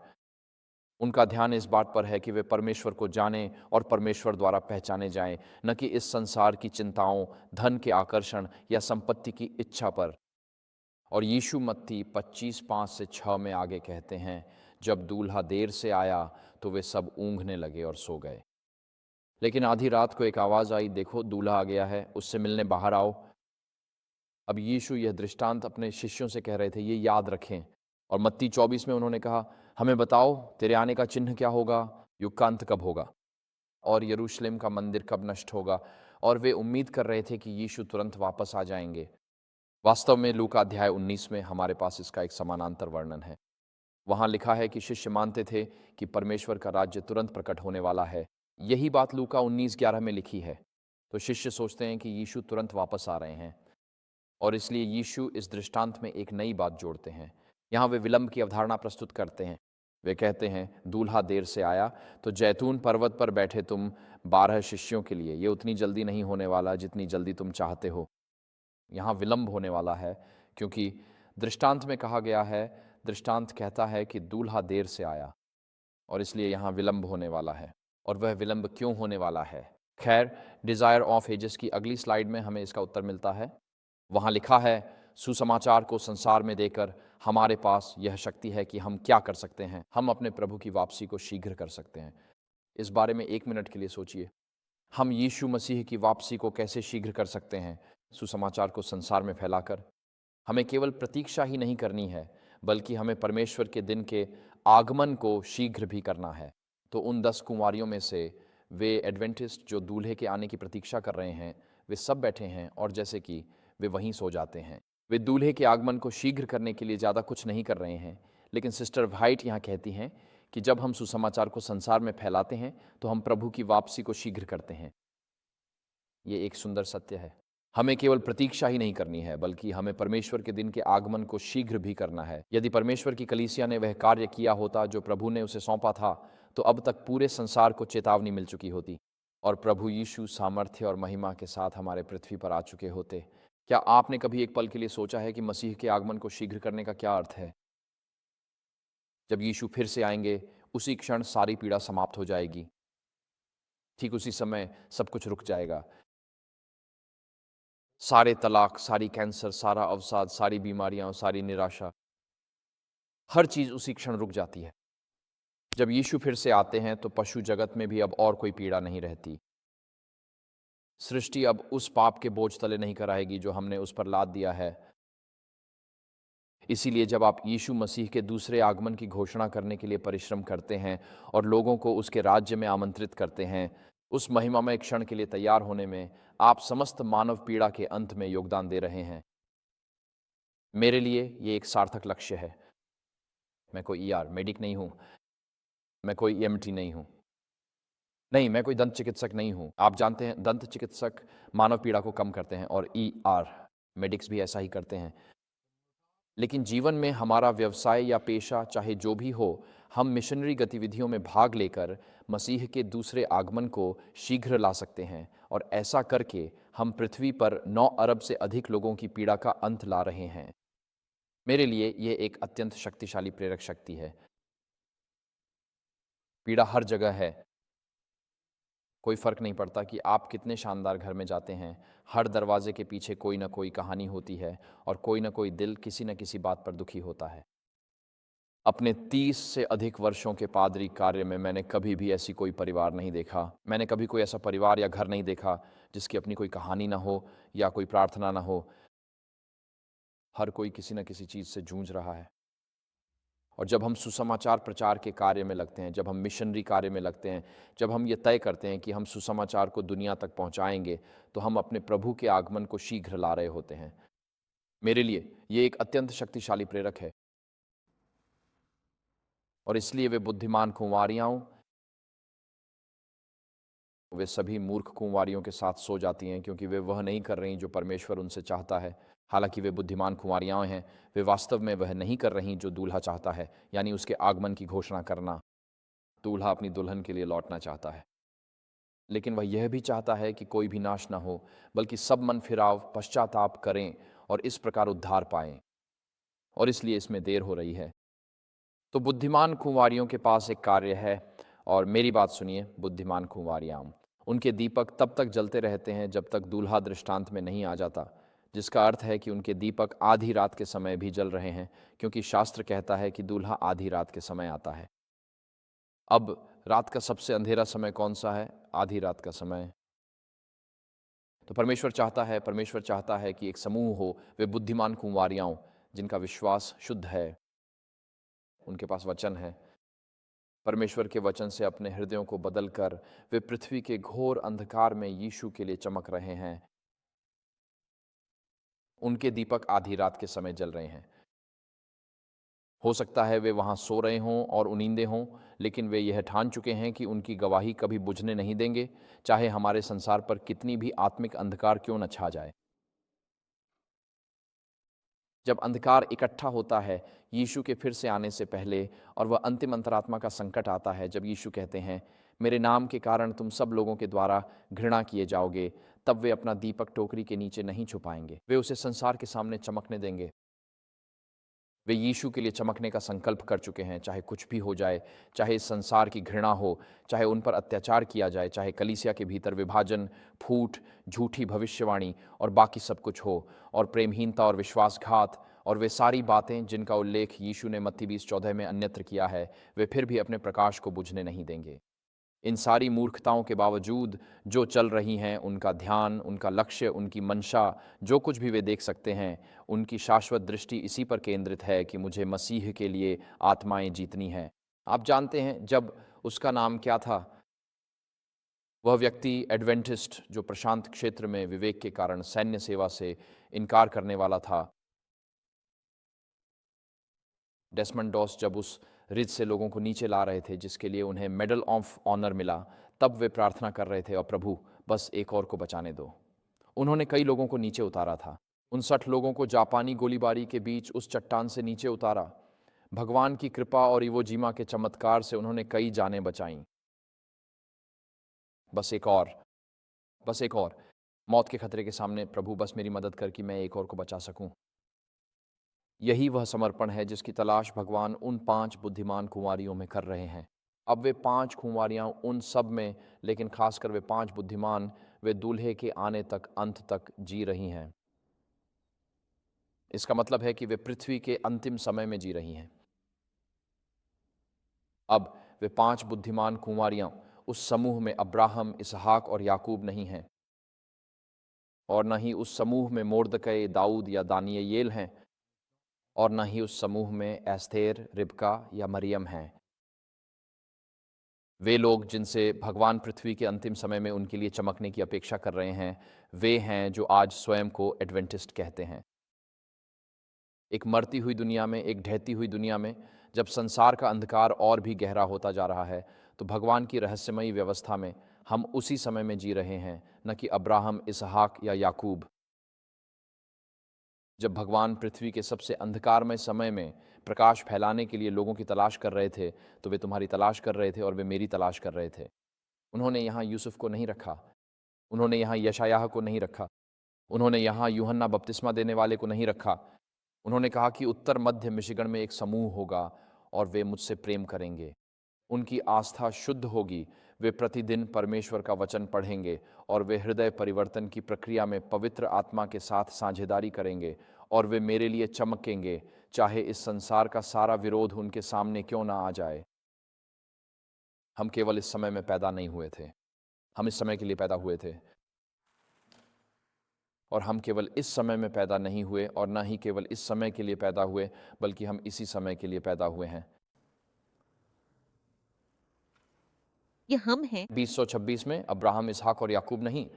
उनका ध्यान इस बात पर है कि वे परमेश्वर को जानें और परमेश्वर द्वारा पहचाने जाएं, न कि इस संसार की चिंताओं, धन के आकर्षण या संपत्ति की इच्छा पर। और यीशु मत्ती 25:5-6 में आगे कहते हैं, जब दूल्हा देर से आया तो वे सब ऊँघने लगे और सो गए। लेकिन आधी रात को एक आवाज़ आई, देखो दूल्हा आ गया है, उससे मिलने बाहर आओ। अब यीशु यह दृष्टांत अपने शिष्यों से कह रहे थे, ये याद रखें। और मत्ती 24 में उन्होंने कहा, हमें बताओ तेरे आने का चिन्ह क्या होगा, युग का अंत कब होगा और यरूशलेम का मंदिर कब नष्ट होगा। और वे उम्मीद कर रहे थे कि यीशु तुरंत वापस आ जाएंगे। वास्तव में लूका अध्याय 19 में हमारे पास इसका एक समानांतर वर्णन है। वहाँ लिखा है कि शिष्य मानते थे कि परमेश्वर का राज्य तुरंत प्रकट होने वाला है। यही बात लूका 19:11 में लिखी है। तो शिष्य सोचते हैं कि यीशु तुरंत वापस आ रहे हैं और इसलिए यीशु इस दृष्टांत में एक नई बात जोड़ते हैं। यहाँ वे विलंब की अवधारणा प्रस्तुत करते हैं। वे कहते हैं, दूल्हा देर से आया, तो जैतून पर्वत पर बैठे तुम 12 शिष्यों के लिए ये उतनी जल्दी नहीं होने वाला जितनी जल्दी तुम चाहते हो। यहाँ विलंब होने वाला है क्योंकि दृष्टांत में कहा गया है, दृष्टांत कहता है कि दूल्हा देर से आया और इसलिए यहाँ विलंब होने वाला है। और वह विलंब क्यों होने वाला है? खैर, डिज़ायर ऑफ एजेस की अगली स्लाइड में हमें इसका उत्तर मिलता है। वहाँ लिखा है, सुसमाचार को संसार में देकर हमारे पास यह शक्ति है कि हम क्या कर सकते हैं, हम अपने प्रभु की वापसी को शीघ्र कर सकते हैं। इस बारे में 1 मिनट के लिए सोचिए। हम यीशु मसीह की वापसी को कैसे शीघ्र कर सकते हैं? सुसमाचार को संसार में फैलाकर। हमें केवल प्रतीक्षा ही नहीं करनी है, बल्कि हमें परमेश्वर के दिन के आगमन को शीघ्र भी करना है। तो उन 10 कुँवारियों में से वे एडवेंटिस्ट जो दूल्हे के आने की प्रतीक्षा कर रहे हैं, वे सब बैठे हैं और जैसे कि वे वहीं सो जाते हैं। वे दूल्हे के आगमन को शीघ्र करने के लिए ज़्यादा कुछ नहीं कर रहे हैं, लेकिन सिस्टर व्हाइट यहाँ कहती हैं कि जब हम सुसमाचार को संसार में फैलाते हैं, तो हम प्रभु की वापसी को शीघ्र करते हैं। ये एक सुंदर सत्य है। हमें केवल प्रतीक्षा ही नहीं करनी है, बल्कि हमें परमेश्वर के दिन के आगमन को शीघ्र भी करना है। यदि परमेश्वर की कलीसिया ने वह कार्य किया होता जो प्रभु ने उसे सौंपा था, तो अब तक पूरे संसार को चेतावनी मिल चुकी होती और प्रभु यीशु सामर्थ्य और महिमा के साथ हमारे पृथ्वी पर आ चुके होते। क्या आपने कभी एक पल के लिए सोचा है कि मसीह के आगमन को शीघ्र करने का क्या अर्थ है? जब यीशु फिर से आएंगे, उसी क्षण सारी पीड़ा समाप्त हो जाएगी। ठीक उसी समय सब कुछ रुक जाएगा। सारे तलाक, सारी कैंसर, सारा अवसाद, सारी बीमारियां और सारी निराशा, हर चीज उसी क्षण रुक जाती है। जब यीशु फिर से आते हैं तो पशु जगत में भी अब और कोई पीड़ा नहीं रहती। सृष्टि अब उस पाप के बोझ तले नहीं कराएगी जो हमने उस पर लाद दिया है। इसीलिए जब आप यीशु मसीह के दूसरे आगमन की घोषणा करने के लिए परिश्रम करते हैं और लोगों को उसके राज्य में आमंत्रित करते हैं, उस महिमामय क्षण के लिए तैयार होने में आप समस्त मानव पीड़ा के अंत में योगदान दे रहे हैं। मेरे लिए ये एक सार्थक लक्ष्य है। मैं कोई मेडिक नहीं हूँ, मैं कोई EMT नहीं हूँ, नहीं, मैं कोई दंत चिकित्सक नहीं हूँ। आप जानते हैं, दंत चिकित्सक मानव पीड़ा को कम करते हैं और मेडिक्स भी ऐसा ही करते हैं। लेकिन जीवन में हमारा व्यवसाय या पेशा चाहे जो भी हो, हम मिशनरी गतिविधियों में भाग लेकर मसीह के दूसरे आगमन को शीघ्र ला सकते हैं और ऐसा करके हम पृथ्वी पर 9 अरब से अधिक लोगों की पीड़ा का अंत ला रहे हैं। मेरे लिए ये एक अत्यंत शक्तिशाली प्रेरक शक्ति है। पीड़ा हर जगह है। कोई फर्क नहीं पड़ता कि आप कितने शानदार घर में जाते हैं, हर दरवाजे के पीछे कोई ना कोई कहानी होती है और कोई ना कोई दिल किसी न किसी बात पर दुखी होता है। अपने 30 से अधिक वर्षों के पादरी कार्य में मैंने कभी भी ऐसी कोई परिवार नहीं देखा। मैंने कभी कोई ऐसा परिवार या घर नहीं देखा जिसकी अपनी कोई कहानी ना हो या कोई प्रार्थना ना हो। हर कोई किसी न किसी चीज़ से जूझ रहा है। और जब हम सुसमाचार प्रचार के कार्य में लगते हैं, जब हम मिशनरी कार्य में लगते हैं, जब हम ये तय करते हैं कि हम सुसमाचार को दुनिया तक पहुंचाएंगे, तो हम अपने प्रभु के आगमन को शीघ्र ला रहे होते हैं। मेरे लिए ये एक अत्यंत शक्तिशाली प्रेरक है और इसलिए वे बुद्धिमान कुंवारियां वे सभी मूर्ख कुंवारियों के साथ सो जाती हैं, क्योंकि वे वह नहीं कर रही जो परमेश्वर उनसे चाहता है। हालांकि वे बुद्धिमान कुंवारियां हैं, वे वास्तव में वह नहीं कर रही जो दूल्हा चाहता है, यानी उसके आगमन की घोषणा करना। दूल्हा अपनी दुल्हन के लिए लौटना चाहता है, लेकिन वह यह भी चाहता है कि कोई भी नाश न हो, बल्कि सब मन फिराव पश्चाताप करें और इस प्रकार उद्धार पाएं। और इसलिए इसमें देर हो रही है। तो बुद्धिमान कुंवारियों के पास एक कार्य है, और मेरी बात सुनिए बुद्धिमान कुंवारियां, उनके दीपक तब तक जलते रहते हैं जब तक दूल्हा दृष्टांत में नहीं आ जाता, जिसका अर्थ है कि उनके दीपक आधी रात के समय भी जल रहे हैं, क्योंकि शास्त्र कहता है कि दूल्हा आधी रात के समय आता है। अब रात का सबसे अंधेरा समय कौन सा है? आधी रात का समय। तो परमेश्वर चाहता है कि एक समूह हो, वे बुद्धिमान कुंवारियां जिनका विश्वास शुद्ध है, उनके पास वचन है, परमेश्वर के वचन से अपने हृदयों को बदलकर वे पृथ्वी के घोर अंधकार में यीशु के लिए चमक रहे हैं। उनके दीपक आधी रात के समय जल रहे हैं। हो सकता है वे वहां सो रहे हों और उनींदे हों, लेकिन वे यह ठान चुके हैं कि उनकी गवाही कभी बुझने नहीं देंगे, चाहे हमारे संसार पर कितनी भी आत्मिक अंधकार क्यों न छा जाए। जब अंधकार इकट्ठा होता है यीशु के फिर से आने से पहले, और वह अंतिम अंतरात्मा का संकट आता है जब यीशु कहते हैं, मेरे नाम के कारण तुम सब लोगों के द्वारा घृणा किए जाओगे, तब वे अपना दीपक टोकरी के नीचे नहीं छुपाएंगे, वे उसे संसार के सामने चमकने देंगे। वे यीशु के लिए चमकने का संकल्प कर चुके हैं, चाहे कुछ भी हो जाए, चाहे इस संसार की घृणा हो, चाहे उन पर अत्याचार किया जाए, चाहे कलीसिया के भीतर विभाजन, फूट, झूठी भविष्यवाणी और बाकी सब कुछ हो, और प्रेमहीनता और विश्वासघात और वे सारी बातें जिनका उल्लेख यीशु ने मत्ती 20:14 में अन्यत्र किया है, वे फिर भी अपने प्रकाश को बुझने नहीं देंगे। इन सारी मूर्खताओं के बावजूद जो चल रही हैं, उनका ध्यान, उनका लक्ष्य, उनकी मंशा, जो कुछ भी वे देख सकते हैं, उनकी शाश्वत दृष्टि इसी पर केंद्रित है कि मुझे मसीह के लिए आत्माएं जीतनी हैं। आप जानते हैं, जब उसका नाम क्या था? वह व्यक्ति एडवेंटिस्ट, जो प्रशांत क्षेत्र में विवेक के कारण सैन्य सेवा से इनकार करने वाला था। डेसमंड डॉस जब उस रिज से लोगों को नीचे ला रहे थे, जिसके लिए उन्हें मेडल ऑफ ऑनर मिला, तब वे प्रार्थना कर रहे थे, और प्रभु बस एक और को बचाने दो। उन्होंने कई लोगों को नीचे उतारा था। 59 लोगों को जापानी गोलीबारी के बीच उस चट्टान से नीचे उतारा। भगवान की कृपा और इवो जीमा के चमत्कार से उन्होंने कई जानें बचाईं। बस एक और, बस एक और। मौत के खतरे के सामने, प्रभु बस मेरी मदद कर कि मैं एक और को बचा सकूं। यही वह समर्पण है जिसकी तलाश भगवान उन 5 बुद्धिमान कुंवारियों में कर रहे हैं। अब वे 5 कुंवारियां उन सब में, लेकिन खासकर वे 5 बुद्धिमान, वे दूल्हे के आने तक, अंत तक जी रही हैं। इसका मतलब है कि वे पृथ्वी के अंतिम समय में जी रही हैं। अब वे 5 बुद्धिमान कुंवारियां उस समूह में अब्राहम, इसहाक और याकूब नहीं हैं, और न ही उस समूह में मोर्दकै, दाऊद या दानियेल हैं, और न ही उस समूह में एस्थेर, रिबका या मरियम हैं। वे लोग जिनसे भगवान पृथ्वी के अंतिम समय में उनके लिए चमकने की अपेक्षा कर रहे हैं, वे हैं जो आज स्वयं को एडवेंटिस्ट कहते हैं। एक मरती हुई दुनिया में, एक ढहती हुई दुनिया में, जब संसार का अंधकार और भी गहरा होता जा रहा है, तो भगवान की रहस्यमयी व्यवस्था में हम उसी समय में जी रहे हैं, न कि अब्राहम, इसहाक या याकूब। जब भगवान पृथ्वी के सबसे अंधकारमय समय में प्रकाश फैलाने के लिए लोगों की तलाश कर रहे थे, तो वे तुम्हारी तलाश कर रहे थे और वे मेरी तलाश कर रहे थे। उन्होंने यहाँ यूसुफ को नहीं रखा, उन्होंने यहाँ यशायाह को नहीं रखा, उन्होंने यहाँ यूहन्ना बपतिस्मा देने वाले को नहीं रखा। उन्होंने कहा कि उत्तर मध्य मिशिगन में एक समूह होगा और वे मुझसे प्रेम करेंगे। उनकी आस्था शुद्ध होगी, वे प्रतिदिन परमेश्वर का वचन पढ़ेंगे, और वे हृदय परिवर्तन की प्रक्रिया में पवित्र आत्मा के साथ साझेदारी करेंगे, और वे मेरे लिए चमकेंगे, चाहे इस संसार का सारा विरोध उनके सामने क्यों ना आ जाए। हम केवल इस समय में पैदा नहीं हुए थे, हम इस समय के लिए पैदा हुए थे। और हम केवल इस समय में पैदा नहीं हुए, और ना ही केवल इस समय के लिए पैदा हुए, बल्कि हम इसी समय के लिए पैदा हुए हैं। ये हम हैं। 2026 में अब्राहम, इसहाक और याकूब नहीं।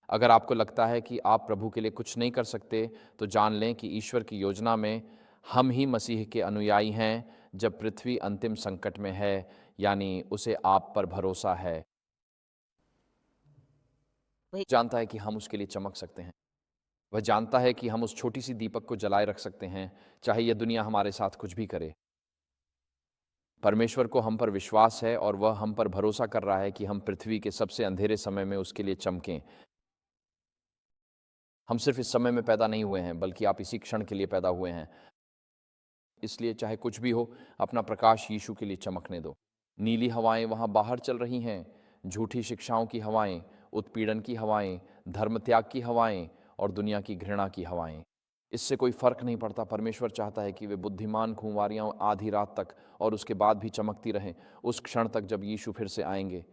अगर आपको लगता है कि आप प्रभु के लिए कुछ नहीं कर सकते, तो जान लें कि ईश्वर की योजना में हम ही मसीह के अनुयायी हैं जब पृथ्वी अंतिम संकट में है, यानी उसे आप पर भरोसा है। वही जानता है कि हम उसके लिए चमक सकते हैं। वह जानता है कि हम उस छोटी सी दीपक को जलाए रख सकते हैं, चाहे यह दुनिया हमारे साथ कुछ भी करे। परमेश्वर को हम पर विश्वास है, और वह हम पर भरोसा कर रहा है कि हम पृथ्वी के सबसे अंधेरे समय में उसके लिए चमकें। हम सिर्फ इस समय में पैदा नहीं हुए हैं, बल्कि आप इसी क्षण के लिए पैदा हुए हैं। इसलिए चाहे कुछ भी हो, अपना प्रकाश यीशु के लिए चमकने दो। नीली हवाएं वहाँ बाहर चल रही हैं, झूठी शिक्षाओं की हवाएं, उत्पीड़न की हवाएं, धर्म त्याग की हवाएं और दुनिया की घृणा की हवाएं। इससे कोई फर्क नहीं पड़ता। परमेश्वर चाहता है कि वे बुद्धिमान कुंवारियां आधी रात तक और उसके बाद भी चमकती रहें, उस क्षण तक जब यीशु फिर से आएंगे।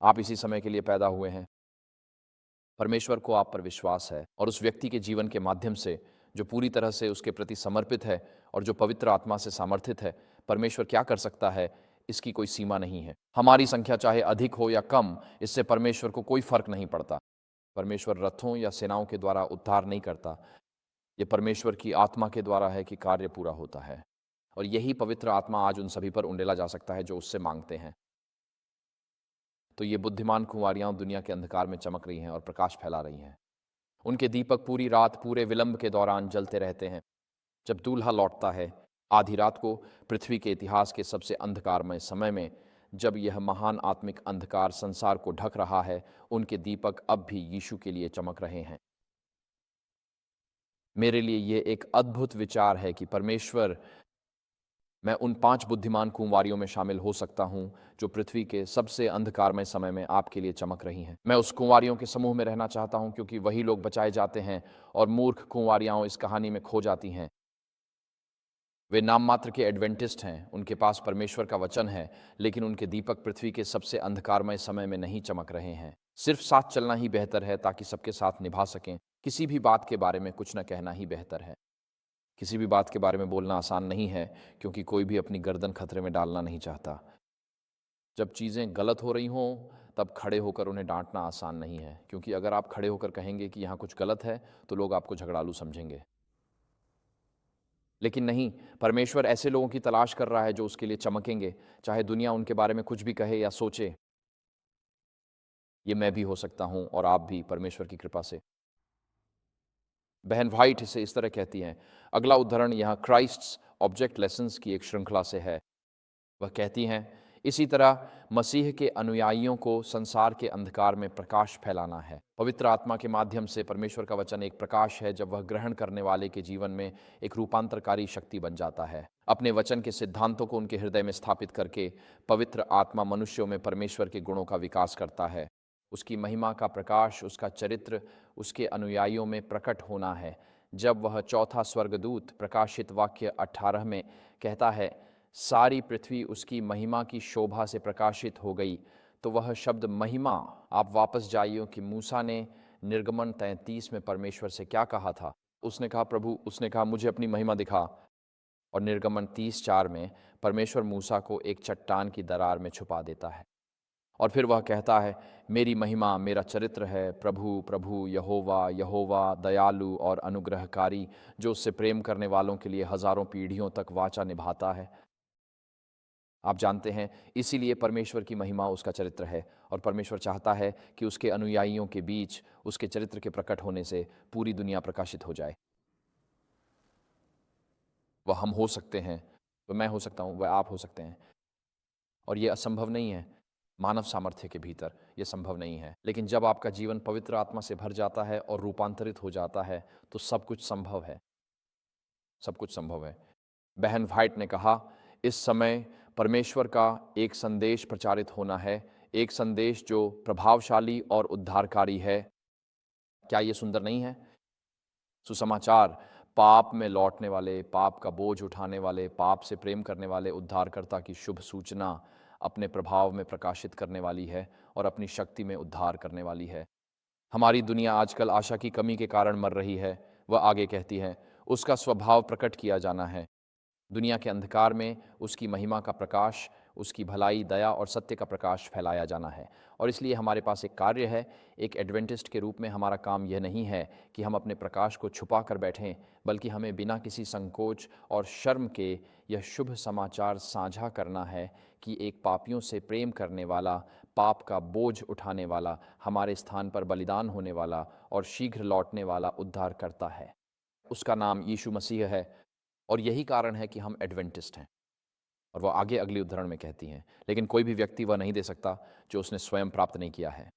आप इसी समय के लिए पैदा हुए हैं। परमेश्वर को आप पर विश्वास है, और उस व्यक्ति के जीवन के माध्यम से जो पूरी तरह से उसके प्रति समर्पित है और जो पवित्र आत्मा से समर्थित है, परमेश्वर क्या कर सकता है, इसकी कोई सीमा नहीं है। हमारी संख्या चाहे अधिक हो या कम, इससे परमेश्वर को कोई फर्क नहीं पड़ता। परमेश्वर रथों या सेनाओं के द्वारा उद्धार नहीं करता। ये परमेश्वर की आत्मा के द्वारा है कि कार्य पूरा होता है, और यही पवित्र आत्मा आज उन सभी पर उंडेला जा सकता है जो उससे मांगते हैं। तो ये बुद्धिमान कुंवारियां दुनिया के अंधकार में चमक रही हैं और प्रकाश फैला रही हैं। उनके दीपक पूरी रात, पूरे विलंब के दौरान जलते रहते हैं। जब दूल्हा लौटता है आधी रात को, पृथ्वी के इतिहास के सबसे अंधकारमय समय में, जब यह महान आत्मिक अंधकार संसार को ढक रहा है, उनके दीपक अब भी यीशु के लिए चमक रहे हैं। मेरे लिए ये एक अद्भुत विचार है कि परमेश्वर, मैं उन 5 बुद्धिमान कुंवारियों में शामिल हो सकता हूं जो पृथ्वी के सबसे अंधकारमय समय में आपके लिए चमक रही हैं। मैं उस कुंवारियों के समूह में रहना चाहता हूं, क्योंकि वही लोग बचाए जाते हैं और मूर्ख कुंवारियां इस कहानी में खो जाती हैं। वे नाम मात्र के एडवेंटिस्ट हैं, उनके पास परमेश्वर का वचन है, लेकिन उनके दीपक पृथ्वी के सबसे अंधकारमय समय में नहीं चमक रहे हैं। सिर्फ साथ चलना ही बेहतर है ताकि सबके साथ निभा सकें। किसी भी बात के बारे में कुछ न कहना ही बेहतर है। किसी भी बात के बारे में बोलना आसान नहीं है, क्योंकि कोई भी अपनी गर्दन खतरे में डालना नहीं चाहता। जब चीज़ें गलत हो रही हों, तब खड़े होकर उन्हें डांटना आसान नहीं है, क्योंकि अगर आप खड़े होकर कहेंगे कि यहाँ कुछ गलत है, तो लोग आपको झगड़ालू समझेंगे। लेकिन नहीं, परमेश्वर ऐसे लोगों की तलाश कर रहा है जो उसके लिए चमकेंगे, चाहे दुनिया उनके बारे में कुछ भी कहे या सोचे। ये मैं भी हो सकता हूँ और आप भी, परमेश्वर की कृपा से। बहन व्हाइट इसे इस तरह कहती हैं। अगला उदाहरण यहाँ क्राइस्ट्स ऑब्जेक्ट लेसन्स की एक श्रृंखला से है। वह कहती हैं, इसी तरह मसीह के अनुयायियों को संसार के अंधकार में प्रकाश फैलाना है। पवित्र आत्मा के माध्यम से परमेश्वर का वचन एक प्रकाश है जब वह ग्रहण करने वाले के जीवन में एक रूपांतरकारी शक्ति बन जाता है। अपने वचन के सिद्धांतों को उनके हृदय में स्थापित करके पवित्र आत्मा मनुष्यों में परमेश्वर के गुणों का विकास करता है। उसकी महिमा का प्रकाश, उसका चरित्र उसके अनुयायियों में प्रकट होना है। जब वह चौथा स्वर्गदूत प्रकाशित वाक्य 18 में कहता है, सारी पृथ्वी उसकी महिमा की शोभा से प्रकाशित हो गई, तो वह शब्द महिमा, आप वापस जाइए कि मूसा ने निर्गमन 33 में परमेश्वर से क्या कहा था। उसने कहा, प्रभु, उसने कहा मुझे अपनी महिमा दिखा। और निर्गमन 30:4 में परमेश्वर मूसा को एक चट्टान की दरार में छुपा देता है। और फिर वह कहता है, मेरी महिमा मेरा चरित्र है, प्रभु प्रभु यहोवा यहोवा दयालु और अनुग्रहकारी, जो उससे प्रेम करने वालों के लिए हजारों पीढ़ियों तक वाचा निभाता है। आप जानते हैं, इसीलिए परमेश्वर की महिमा उसका चरित्र है, और परमेश्वर चाहता है कि उसके अनुयायियों के बीच उसके चरित्र के प्रकट होने से पूरी दुनिया प्रकाशित हो जाए। वह हम हो सकते हैं, वह मैं हो सकता हूँ, वह आप हो सकते हैं, और ये असंभव नहीं है। मानव सामर्थ्य के भीतर ये संभव नहीं है। लेकिन जब आपका जीवन पवित्र आत्मा से भर जाता है और रूपांतरित हो जाता है, तो सब कुछ संभव है, सब कुछ संभव है। बहन व्हाइट ने कहा, इस समय परमेश्वर का एक संदेश प्रचारित होना है, एक संदेश जो प्रभावशाली और उद्धारकारी है। क्या ये सुंदर नहीं है? सुसमाचार, पाप में लौटने वाले, पाप का बोझ उठाने वाले, पाप से प्रेम करने वाले उद्धारकर्ता की शुभ सूचना अपने प्रभाव में प्रकाशित करने वाली है और अपनी शक्ति में उद्धार करने वाली है। हमारी दुनिया आजकल आशा की कमी के कारण मर रही है। वह आगे कहती है, उसका स्वभाव प्रकट किया जाना है। दुनिया के अंधकार में उसकी महिमा का प्रकाश, उसकी भलाई, दया और सत्य का प्रकाश फैलाया जाना है। और इसलिए हमारे पास एक कार्य है। एक एडवेंटिस्ट के रूप में हमारा काम यह नहीं है कि हम अपने प्रकाश को छुपा कर बैठें, बल्कि हमें बिना किसी संकोच और शर्म के यह शुभ समाचार साझा करना है कि एक पापियों से प्रेम करने वाला, पाप का बोझ उठाने वाला, हमारे स्थान पर बलिदान होने वाला और शीघ्र लौटने वाला उद्धार करता है। उसका नाम यीशु मसीह है, और यही कारण है कि हम एडवेंटिस्ट हैं। और वह आगे अगली उदाहरण में कहती हैं, लेकिन कोई भी व्यक्ति वह नहीं दे सकता जो उसने स्वयं प्राप्त नहीं किया है।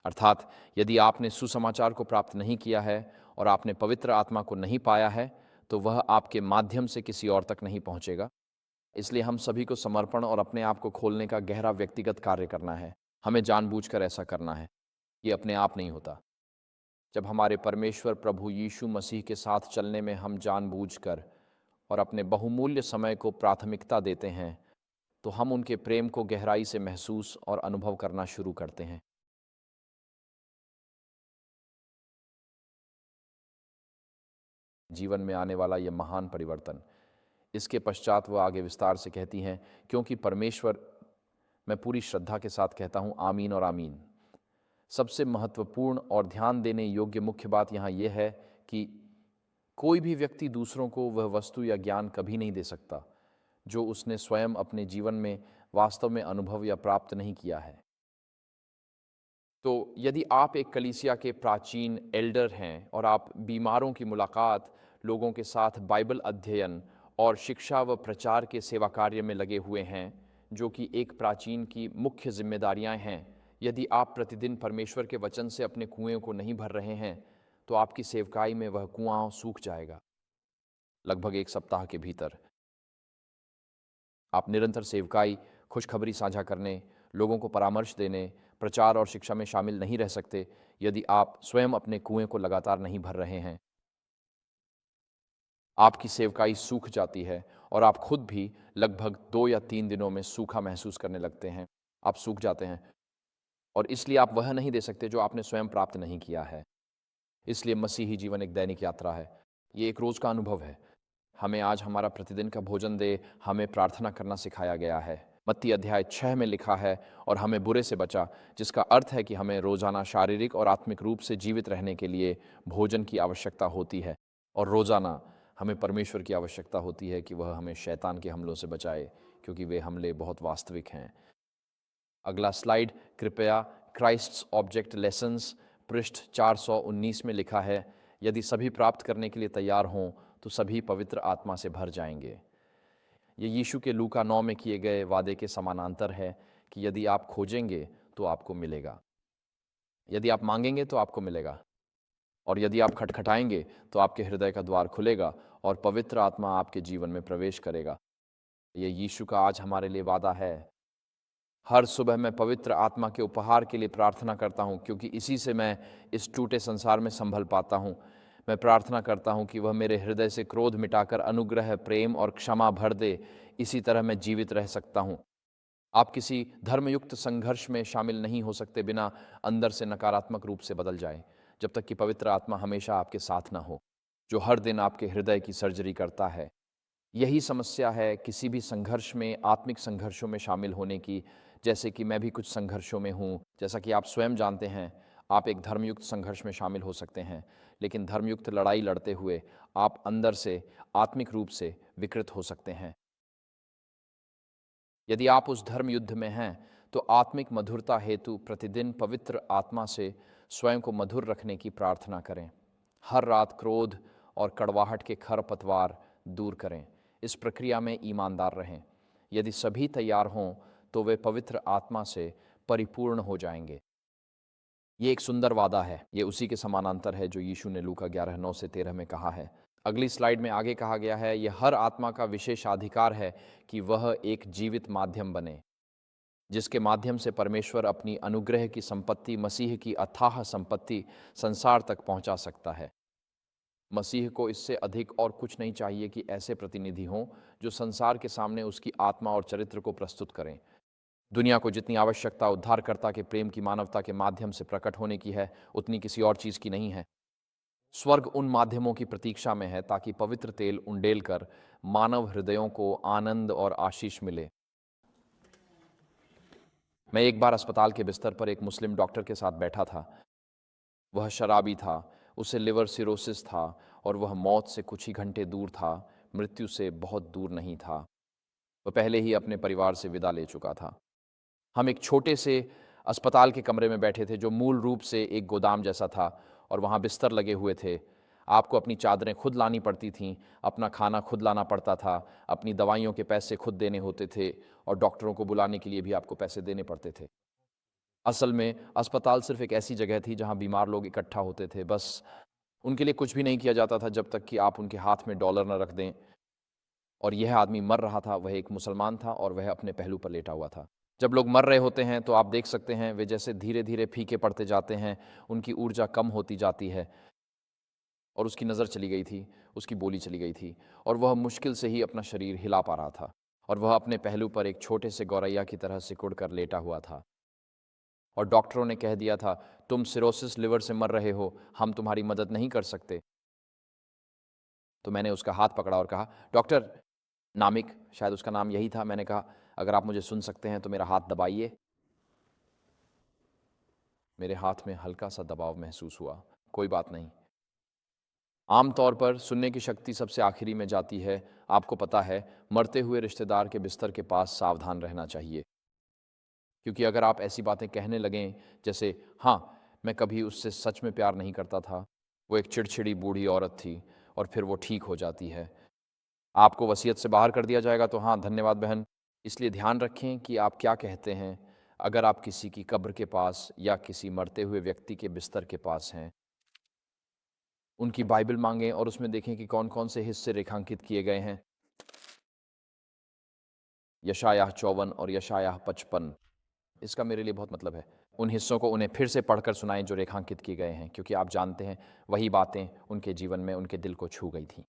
अर्थात यदि आपने सुसमाचार को प्राप्त नहीं किया है और आपने पवित्र आत्मा को नहीं पाया है, तो वह आपके माध्यम से किसी और तक नहीं पहुंचेगा। इसलिए हम सभी को समर्पण और अपने आप को खोलने का गहरा व्यक्तिगत कार्य करना है। हमें जानबूझकर ऐसा करना है, ये अपने आप नहीं होता। जब हमारे परमेश्वर प्रभु यीशु मसीह के साथ चलने में हम जानबूझकर और अपने बहुमूल्य समय को प्राथमिकता देते हैं, तो हम उनके प्रेम को गहराई से महसूस और अनुभव करना शुरू करते हैं। जीवन में आने वाला यह महान परिवर्तन। इसके पश्चात वह आगे विस्तार से कहती हैं, क्योंकि परमेश्वर, मैं पूरी श्रद्धा के साथ कहता हूँ, आमीन और आमीन। सबसे महत्वपूर्ण और ध्यान देने योग्य मुख्य बात यहाँ यह है कि कोई भी व्यक्ति दूसरों को वह वस्तु या ज्ञान कभी नहीं दे सकता जो उसने स्वयं अपने जीवन में वास्तव में अनुभव या प्राप्त नहीं किया है। तो यदि आप एक कलीसिया के प्राचीन एल्डर हैं और आप बीमारों की मुलाकात, लोगों के साथ बाइबल अध्ययन और शिक्षा व प्रचार के सेवा कार्य में लगे हुए हैं, जो कि एक प्राचीन की मुख्य जिम्मेदारियां हैं, यदि आप प्रतिदिन परमेश्वर के वचन से अपने कुएं को नहीं भर रहे हैं, तो आपकी सेवकाई में वह कुआं सूख जाएगा। लगभग 1 सप्ताह के भीतर आप निरंतर सेवकाई, खुशखबरी साझा करने, लोगों को परामर्श देने, प्रचार और शिक्षा में शामिल नहीं रह सकते यदि आप स्वयं अपने कुएं को लगातार नहीं भर रहे हैं। आपकी सेवकाई सूख जाती है और आप खुद भी लगभग 2 या 3 दिनों में सूखा महसूस करने लगते हैं। आप सूख जाते हैं और इसलिए आप वह नहीं दे सकते जो आपने स्वयं प्राप्त नहीं किया है। इसलिए मसीही जीवन एक दैनिक यात्रा है। ये एक रोज़ का अनुभव है। हमें आज हमारा प्रतिदिन का भोजन दे, हमें प्रार्थना करना सिखाया गया है। मत्ती अध्याय 6 में लिखा है, और हमें बुरे से बचा, जिसका अर्थ है कि हमें रोज़ाना शारीरिक और आत्मिक रूप से जीवित रहने के लिए भोजन की आवश्यकता होती है। और रोज़ाना हमें परमेश्वर की आवश्यकता होती है कि वह हमें शैतान के हमलों से बचाए, क्योंकि वे हमले बहुत वास्तविक हैं। अगला स्लाइड कृपया। क्राइस्ट्स ऑब्जेक्ट लेसन्स पृष्ठ 419 में लिखा है, यदि सभी प्राप्त करने के लिए तैयार हों तो सभी पवित्र आत्मा से भर जाएंगे। ये यीशु के लूका 9 में किए गए वादे के समानांतर है कि यदि आप खोजेंगे तो आपको मिलेगा, यदि आप मांगेंगे तो आपको मिलेगा, और यदि आप खटखटाएंगे तो आपके हृदय का द्वार खुलेगा और पवित्र आत्मा आपके जीवन में प्रवेश करेगा। ये यीशु का आज हमारे लिए वादा है। हर सुबह मैं पवित्र आत्मा के उपहार के लिए प्रार्थना करता हूँ, क्योंकि इसी से मैं इस टूटे संसार में संभल पाता हूँ। मैं प्रार्थना करता हूँ कि वह मेरे हृदय से क्रोध मिटाकर अनुग्रह, प्रेम और क्षमा भर दे। इसी तरह मैं जीवित रह सकता हूँ। आप किसी धर्मयुक्त संघर्ष में शामिल नहीं हो सकते बिना अंदर से नकारात्मक रूप से बदल जाए, जब तक कि पवित्र आत्मा हमेशा आपके साथ ना हो, जो हर दिन आपके हृदय की सर्जरी करता है। यही समस्या है किसी भी संघर्ष में, आत्मिक संघर्षों में शामिल होने की, जैसे कि मैं भी कुछ संघर्षों में हूँ। जैसा कि आप स्वयं जानते हैं, आप एक धर्मयुक्त संघर्ष में शामिल हो सकते हैं, लेकिन धर्मयुक्त लड़ाई लड़ते हुए आप अंदर से आत्मिक रूप से विकृत हो सकते हैं। यदि आप उस धर्म युद्ध में हैं, तो आत्मिक मधुरता हेतु प्रतिदिन पवित्र आत्मा से स्वयं को मधुर रखने की प्रार्थना करें। हर रात क्रोध और कड़वाहट के खरपतवार दूर करें। इस प्रक्रिया में ईमानदार रहें। यदि सभी तैयार हों तो वे पवित्र आत्मा से परिपूर्ण हो जाएंगे। ये एक सुंदर वादा है। ये उसी के समानांतर है जो यीशु ने लूका 11:9 से 13 में कहा है। अगली स्लाइड में आगे कहा गया है, यह हर आत्मा का विशेषाधिकार है कि वह एक जीवित माध्यम बने, जिसके माध्यम से परमेश्वर अपनी अनुग्रह की संपत्ति, मसीह की अथाह संपत्ति संसार तक पहुंचा सकता है। मसीह को इससे अधिक और कुछ नहीं चाहिए कि ऐसे प्रतिनिधि हों जो संसार के सामने उसकी आत्मा और चरित्र को प्रस्तुत करें। दुनिया को जितनी आवश्यकता उद्धारकर्ता के प्रेम की मानवता के माध्यम से प्रकट होने की है, उतनी किसी और चीज़ की नहीं है। स्वर्ग उन माध्यमों की प्रतीक्षा में है ताकि पवित्र तेल उंडेल कर मानव हृदयों को आनंद और आशीष मिले। मैं एक बार अस्पताल के बिस्तर पर एक मुस्लिम डॉक्टर के साथ बैठा था। वह शराबी था, उसे लिवर सिरोसिस था और वह मौत से कुछ ही घंटे दूर था, मृत्यु से बहुत दूर नहीं था। वह पहले ही अपने परिवार से विदा ले चुका था। हम एक छोटे से अस्पताल के कमरे में बैठे थे जो मूल रूप से एक गोदाम जैसा था, और वहाँ बिस्तर लगे हुए थे। आपको अपनी चादरें खुद लानी पड़ती थीं, अपना खाना खुद लाना पड़ता था, अपनी दवाइयों के पैसे खुद देने होते थे, और डॉक्टरों को बुलाने के लिए भी आपको पैसे देने पड़ते थे। असल में अस्पताल सिर्फ एक ऐसी जगह थी जहाँ बीमार लोग इकट्ठा होते थे। बस उनके लिए कुछ भी नहीं किया जाता था जब तक कि आप उनके हाथ में डॉलर न रख दें। और यह आदमी मर रहा था, वह एक मुसलमान था और वह अपने पहलू पर लेटा हुआ था। जब लोग मर रहे होते हैं तो आप देख सकते हैं वे जैसे धीरे धीरे फीके पड़ते जाते हैं, उनकी ऊर्जा कम होती जाती है। और उसकी नज़र चली गई थी, उसकी बोली चली गई थी, और वह मुश्किल से ही अपना शरीर हिला पा रहा था, और वह अपने पहलू पर एक छोटे से गौरैया की तरह सिकुड़ कर लेटा हुआ था। और डॉक्टरों ने कह दिया था, तुम सिरोसिस लिवर से मर रहे हो, हम तुम्हारी मदद नहीं कर सकते। तो मैंने उसका हाथ पकड़ा और कहा, डॉक्टर नामिक, शायद उसका नाम यही था। मैंने कहा, अगर आप मुझे सुन सकते हैं तो मेरा हाथ दबाइए। मेरे हाथ में हल्का सा दबाव महसूस हुआ। कोई बात नहीं। आमतौर पर सुनने की शक्ति सबसे आखिरी में जाती है। आपको पता है, मरते हुए रिश्तेदार के बिस्तर के पास सावधान रहना चाहिए, क्योंकि अगर आप ऐसी बातें कहने लगें जैसे, हाँ, मैं कभी उससे सच में प्यार नहीं करता था, वो एक चिड़चिड़ी बूढ़ी औरत थी, और फिर वो ठीक हो जाती है, आपको वसीयत से बाहर कर दिया जाएगा, तो हाँ, धन्यवाद बहन। इसलिए ध्यान रखें कि आप क्या कहते हैं। अगर आप किसी की कब्र के पास या किसी मरते हुए व्यक्ति के बिस्तर के पास हैं, उनकी बाइबल मांगें और उसमें देखें कि कौन कौन से हिस्से रेखांकित किए गए हैं। यशायाह 54 और यशायाह 55, इसका मेरे लिए बहुत मतलब है। उन हिस्सों को उन्हें फिर से पढ़कर सुनाएं जो रेखांकित किए गए हैं, क्योंकि आप जानते हैं वही बातें उनके जीवन में उनके दिल को छू गई थी।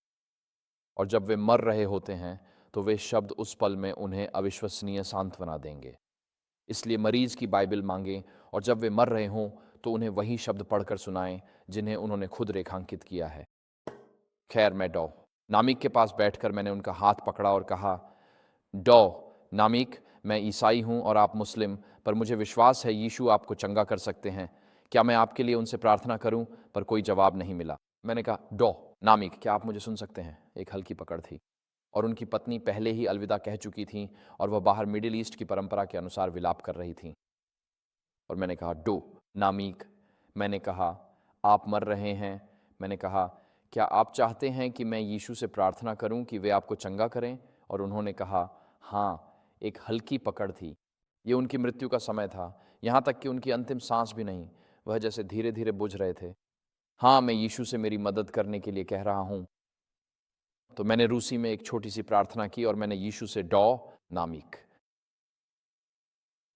और जब वे मर रहे होते हैं तो वे शब्द उस पल में उन्हें अविश्वसनीय सांत्वना देंगे। इसलिए मरीज की बाइबल मांगें और जब वे मर रहे हों तो उन्हें वही शब्द पढ़कर सुनाएं जिन्हें उन्होंने खुद रेखांकित किया है। खैर, मैं डॉ नामिक के पास बैठकर मैंने उनका हाथ पकड़ा और कहा, डॉ नामिक, मैं ईसाई हूं और आप मुस्लिम, पर मुझे विश्वास है यीशु आपको चंगा कर सकते हैं। क्या मैं आपके लिए उनसे प्रार्थना करूं? पर कोई जवाब नहीं मिला। मैंने कहा, डॉ नामिक, क्या आप मुझे सुन सकते हैं? एक हल्की पकड़ थी और उनकी पत्नी पहले ही अलविदा कह चुकी थीं और वह बाहर मिडिल ईस्ट की परंपरा के अनुसार विलाप कर रही थीं। और मैंने कहा, डो नामिक, मैंने कहा, आप मर रहे हैं। मैंने कहा, क्या आप चाहते हैं कि मैं यीशु से प्रार्थना करूं कि वे आपको चंगा करें? और उन्होंने कहा, हाँ। एक हल्की पकड़ थी। ये उनकी मृत्यु का समय था, यहाँ तक कि उनकी अंतिम सांस भी नहीं। वह जैसे धीरे धीरे बुझ रहे थे। हाँ, मैं यीशु से मेरी मदद करने के लिए कह रहा हूँ। तो मैंने रूसी में एक छोटी सी प्रार्थना की और मैंने यीशु से डॉ नामिक,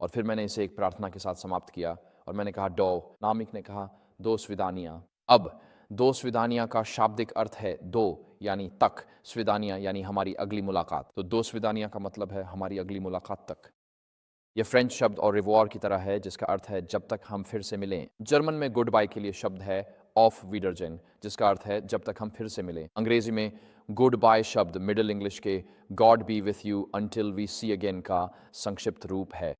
और फिर मैंने इसे एक प्रार्थना के साथ समाप्त किया और मैंने कहा, डॉ नामिक ने कहा, दो स्विदानिया। अब दो स्विदानिया का शाब्दिक अर्थ है दो यानी तक, स्विदानिया यानी हमारी अगली मुलाकात। तो दो स्विदानिया का मतलब है हमारी अगली मुलाकात तक। यह फ्रेंच शब्द और रिवॉर की तरह है जिसका अर्थ है जब तक हम फिर से मिलें। जर्मन में गुड बाय के लिए शब्द है ऑफ वीडरजेन जिसका अर्थ है जब तक हम फिर से मिलें। अंग्रेजी में गुड बाय शब्द मिडिल इंग्लिश के God be with you until we see again का संक्षिप्त रूप है।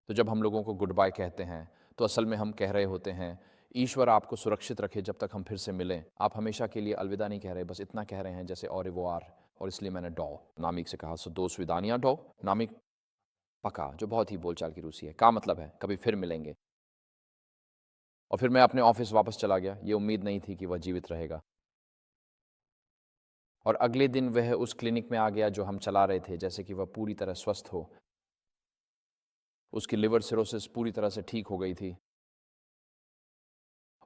तो जब हम लोगों को गुड बाय कहते हैं तो असल में हम कह रहे होते हैं, ईश्वर आपको सुरक्षित रखे जब तक हम फिर से मिलें। आप हमेशा के लिए अलविदा नहीं कह रहे, बस इतना कह रहे हैं जैसे और रिवॉर। और इसलिए मैंने डॉ नामिक से कहा, सो दो स्विदानिया डॉ नामिक। पका, जो बहुत ही बोलचाल की रूसी है, का मतलब है कभी फिर मिलेंगे। और फिर मैं अपने ऑफिस वापस चला गया। ये उम्मीद नहीं थी कि वह जीवित रहेगा। और अगले दिन वह उस क्लिनिक में आ गया जो हम चला रहे थे, जैसे कि वह पूरी तरह स्वस्थ हो। उसकी लिवर सिरोसिस पूरी तरह से ठीक हो गई थी।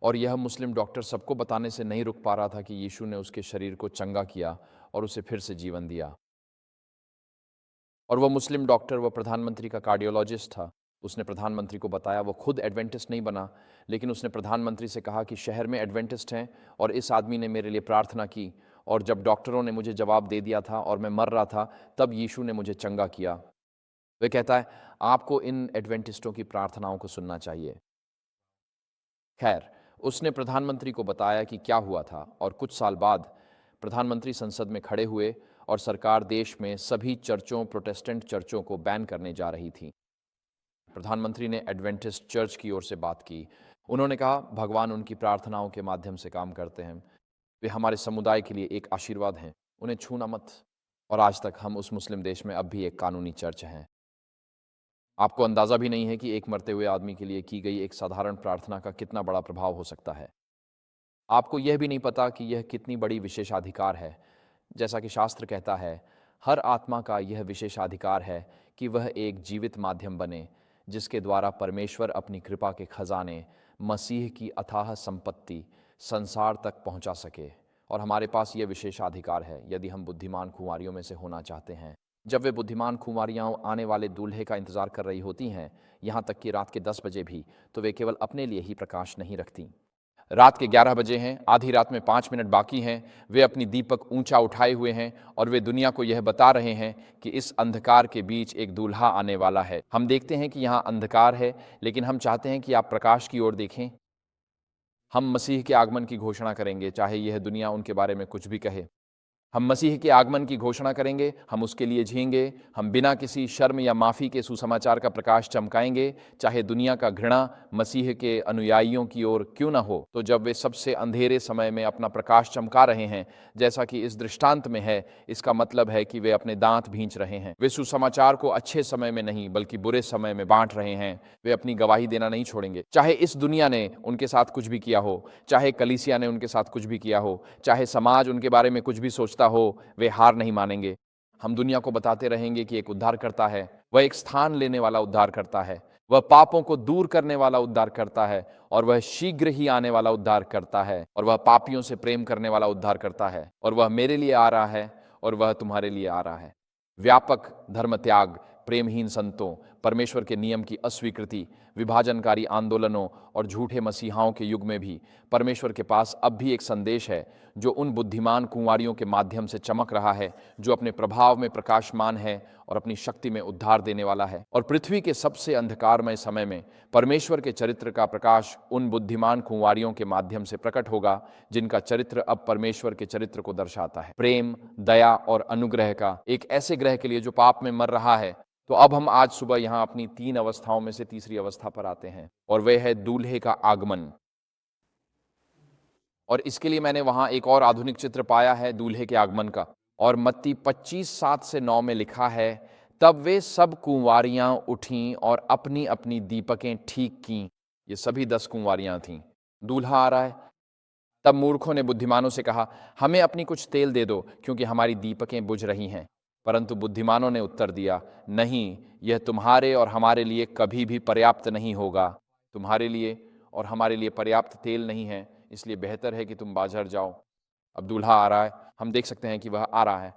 और यह मुस्लिम डॉक्टर सबको बताने से नहीं रुक पा रहा था कि यीशु ने उसके शरीर को चंगा किया और उसे फिर से जीवन दिया। और वह मुस्लिम डॉक्टर, वह प्रधानमंत्री का कार्डियोलॉजिस्ट था। उसने प्रधानमंत्री को बताया, वो खुद एडवेंटिस्ट नहीं बना, लेकिन उसने प्रधानमंत्री से कहा कि शहर में एडवेंटिस्ट हैं और इस आदमी ने मेरे लिए प्रार्थना की, और जब डॉक्टरों ने मुझे जवाब दे दिया था और मैं मर रहा था, तब यीशु ने मुझे चंगा किया। वह कहता है, आपको इन एडवेंटिस्टों की प्रार्थनाओं को सुनना चाहिए। खैर, उसने प्रधानमंत्री को बताया कि क्या हुआ था, और कुछ साल बाद प्रधानमंत्री संसद में खड़े हुए और सरकार देश में सभी चर्चों, प्रोटेस्टेंट चर्चों को बैन करने जा रही थी। प्रधानमंत्री ने एडवेंटिस्ट चर्च की ओर से बात की। उन्होंने कहा, भगवान उनकी प्रार्थनाओं के माध्यम से काम करते हैं। वे हमारे समुदाय के लिए एक आशीर्वाद हैं, उन्हें छूना मत। और आज तक हम उस मुस्लिम देश में अब भी एक कानूनी चर्च हैं। आपको अंदाज़ा भी नहीं है कि एक मरते हुए आदमी के लिए की गई एक साधारण प्रार्थना का कितना बड़ा प्रभाव हो सकता है। आपको यह भी नहीं पता कि यह कितनी बड़ी विशेषाधिकार है। जैसा कि शास्त्र कहता है, हर आत्मा का यह विशेषाधिकार है कि वह एक जीवित माध्यम बने जिसके द्वारा परमेश्वर अपनी कृपा के खजाने, मसीह की अथाह संपत्ति संसार तक पहुंचा सके। और हमारे पास यह विशेषाधिकार है यदि हम बुद्धिमान कुंवारियों में से होना चाहते हैं। जब वे बुद्धिमान कुंवारियां आने वाले दूल्हे का इंतजार कर रही होती हैं, यहाँ तक कि रात के 10 बजे भी, तो वे केवल अपने लिए ही प्रकाश नहीं रखती। रात के 11 बजे हैं, आधी रात में 5 मिनट बाकी हैं, वे अपनी दीपक ऊंचा उठाए हुए हैं और वे दुनिया को यह बता रहे हैं कि इस अंधकार के बीच एक दूल्हा आने वाला है। हम देखते हैं कि यहाँ अंधकार है, लेकिन हम चाहते हैं कि आप प्रकाश की ओर देखें। हम मसीह के आगमन की घोषणा करेंगे, चाहे यह दुनिया उनके बारे में कुछ भी कहे। हम मसीह के आगमन की घोषणा करेंगे, हम उसके लिए जिएंगे, हम बिना किसी शर्म या माफ़ी के सुसमाचार का प्रकाश चमकाएंगे, चाहे दुनिया का घृणा मसीह के अनुयायियों की ओर क्यों न हो। तो जब वे सबसे अंधेरे समय में अपना प्रकाश चमका रहे हैं, जैसा कि इस दृष्टांत में है, इसका मतलब है कि वे अपने दांत भींच रहे हैं। वे सुसमाचार को अच्छे समय में नहीं बल्कि बुरे समय में बांट रहे हैं। वे अपनी गवाही देना नहीं छोड़ेंगे, चाहे इस दुनिया ने उनके साथ कुछ भी किया हो, चाहे कलीसिया ने उनके साथ कुछ भी किया हो, चाहे समाज उनके बारे में कुछ भी सोचता हो, वे हार नहीं मानेंगे। हम दुनिया को बताते रहेंगे कि एक उद्धार करता है, वह एक स्थान लेने वाला उद्धार करता है, वह पापों को दूर करने वाला उद्धार करता है, और वह शीघ्र ही आने वाला उद्धार करता है, और वह पापियों से प्रेम करने वाला उद्धार करता है, और वह मेरे लिए आ रहा है और वह तुम्हारे लिए आ रहा है। व्यापक धर्म त्याग, प्रेमहीन संतों, परमेश्वर के नियम की अस्वीकृति, विभाजनकारी आंदोलनों और झूठे मसीहाओं के युग में भी परमेश्वर के पास अब भी एक संदेश है जो उन बुद्धिमान कुंवारियों के माध्यम से चमक रहा है, जो अपने प्रभाव में प्रकाशमान है और अपनी शक्ति में उद्धार देने वाला है। और पृथ्वी के सबसे अंधकारमय समय में परमेश्वर के चरित्र का प्रकाश उन बुद्धिमान कुंवारियों के माध्यम से प्रकट होगा जिनका चरित्र अब परमेश्वर के चरित्र को दर्शाता है, प्रेम, दया और अनुग्रह का, एक ऐसे ग्रह के लिए जो पाप में मर रहा है। तो अब हम आज सुबह यहाँ अपनी 3 अवस्थाओं में से तीसरी अवस्था पर आते हैं, और वह है दूल्हे का आगमन। और इसके लिए मैंने वहां एक और आधुनिक चित्र पाया है दूल्हे के आगमन का, और मत्ती 25:7-9 में लिखा है, तब वे सब कुंवारियां उठीं और अपनी अपनी दीपकें ठीक कीं। ये सभी 10 कुंवारियां थीं। दूल्हा आ रहा है। तब मूर्खों ने बुद्धिमानों से कहा, हमें अपनी कुछ तेल दे दो, क्योंकि हमारी दीपकें बुझ रही हैं। परंतु बुद्धिमानों ने उत्तर दिया, नहीं, यह तुम्हारे और हमारे लिए कभी भी पर्याप्त नहीं होगा। तुम्हारे लिए और हमारे लिए पर्याप्त तेल नहीं है, इसलिए बेहतर है कि तुम बाजार जाओ। अब दूल्हा आ रहा है, हम देख सकते हैं कि वह आ रहा है।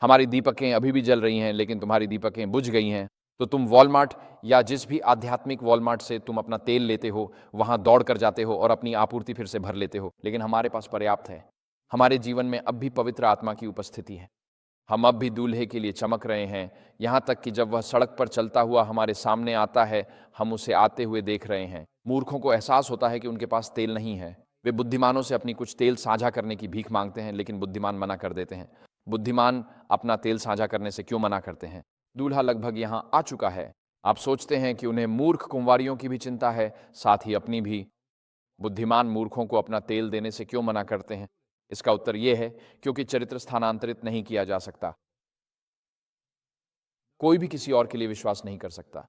हमारी दीपकें अभी भी जल रही हैं, लेकिन तुम्हारी दीपकें बुझ गई हैं। तो तुम वॉलमार्ट या जिस भी आध्यात्मिक वॉलमार्ट से तुम अपना तेल लेते हो, वहां दौड़ कर जाते हो और अपनी आपूर्ति फिर से भर लेते हो, लेकिन हमारे पास पर्याप्त है। हमारे जीवन में अब भी पवित्र आत्मा की उपस्थिति है। हम अब भी दूल्हे के लिए चमक रहे हैं, यहाँ तक कि जब वह सड़क पर चलता हुआ हमारे सामने आता है, हम उसे आते हुए देख रहे हैं। मूर्खों को एहसास होता है कि उनके पास तेल नहीं है। वे बुद्धिमानों से अपनी कुछ तेल साझा करने की भीख मांगते हैं, लेकिन बुद्धिमान मना कर देते हैं। बुद्धिमान अपना तेल साझा करने से क्यों मना करते हैं? दूल्हा लगभग यहाँ आ चुका है। आप सोचते हैं कि उन्हें मूर्ख कुंवारियों की भी चिंता है, साथ ही अपनी भी। बुद्धिमान मूर्खों को अपना तेल देने से क्यों मना करते हैं? इसका उत्तर यह है, क्योंकि चरित्र स्थानांतरित नहीं किया जा सकता। कोई भी किसी और के लिए विश्वास नहीं कर सकता।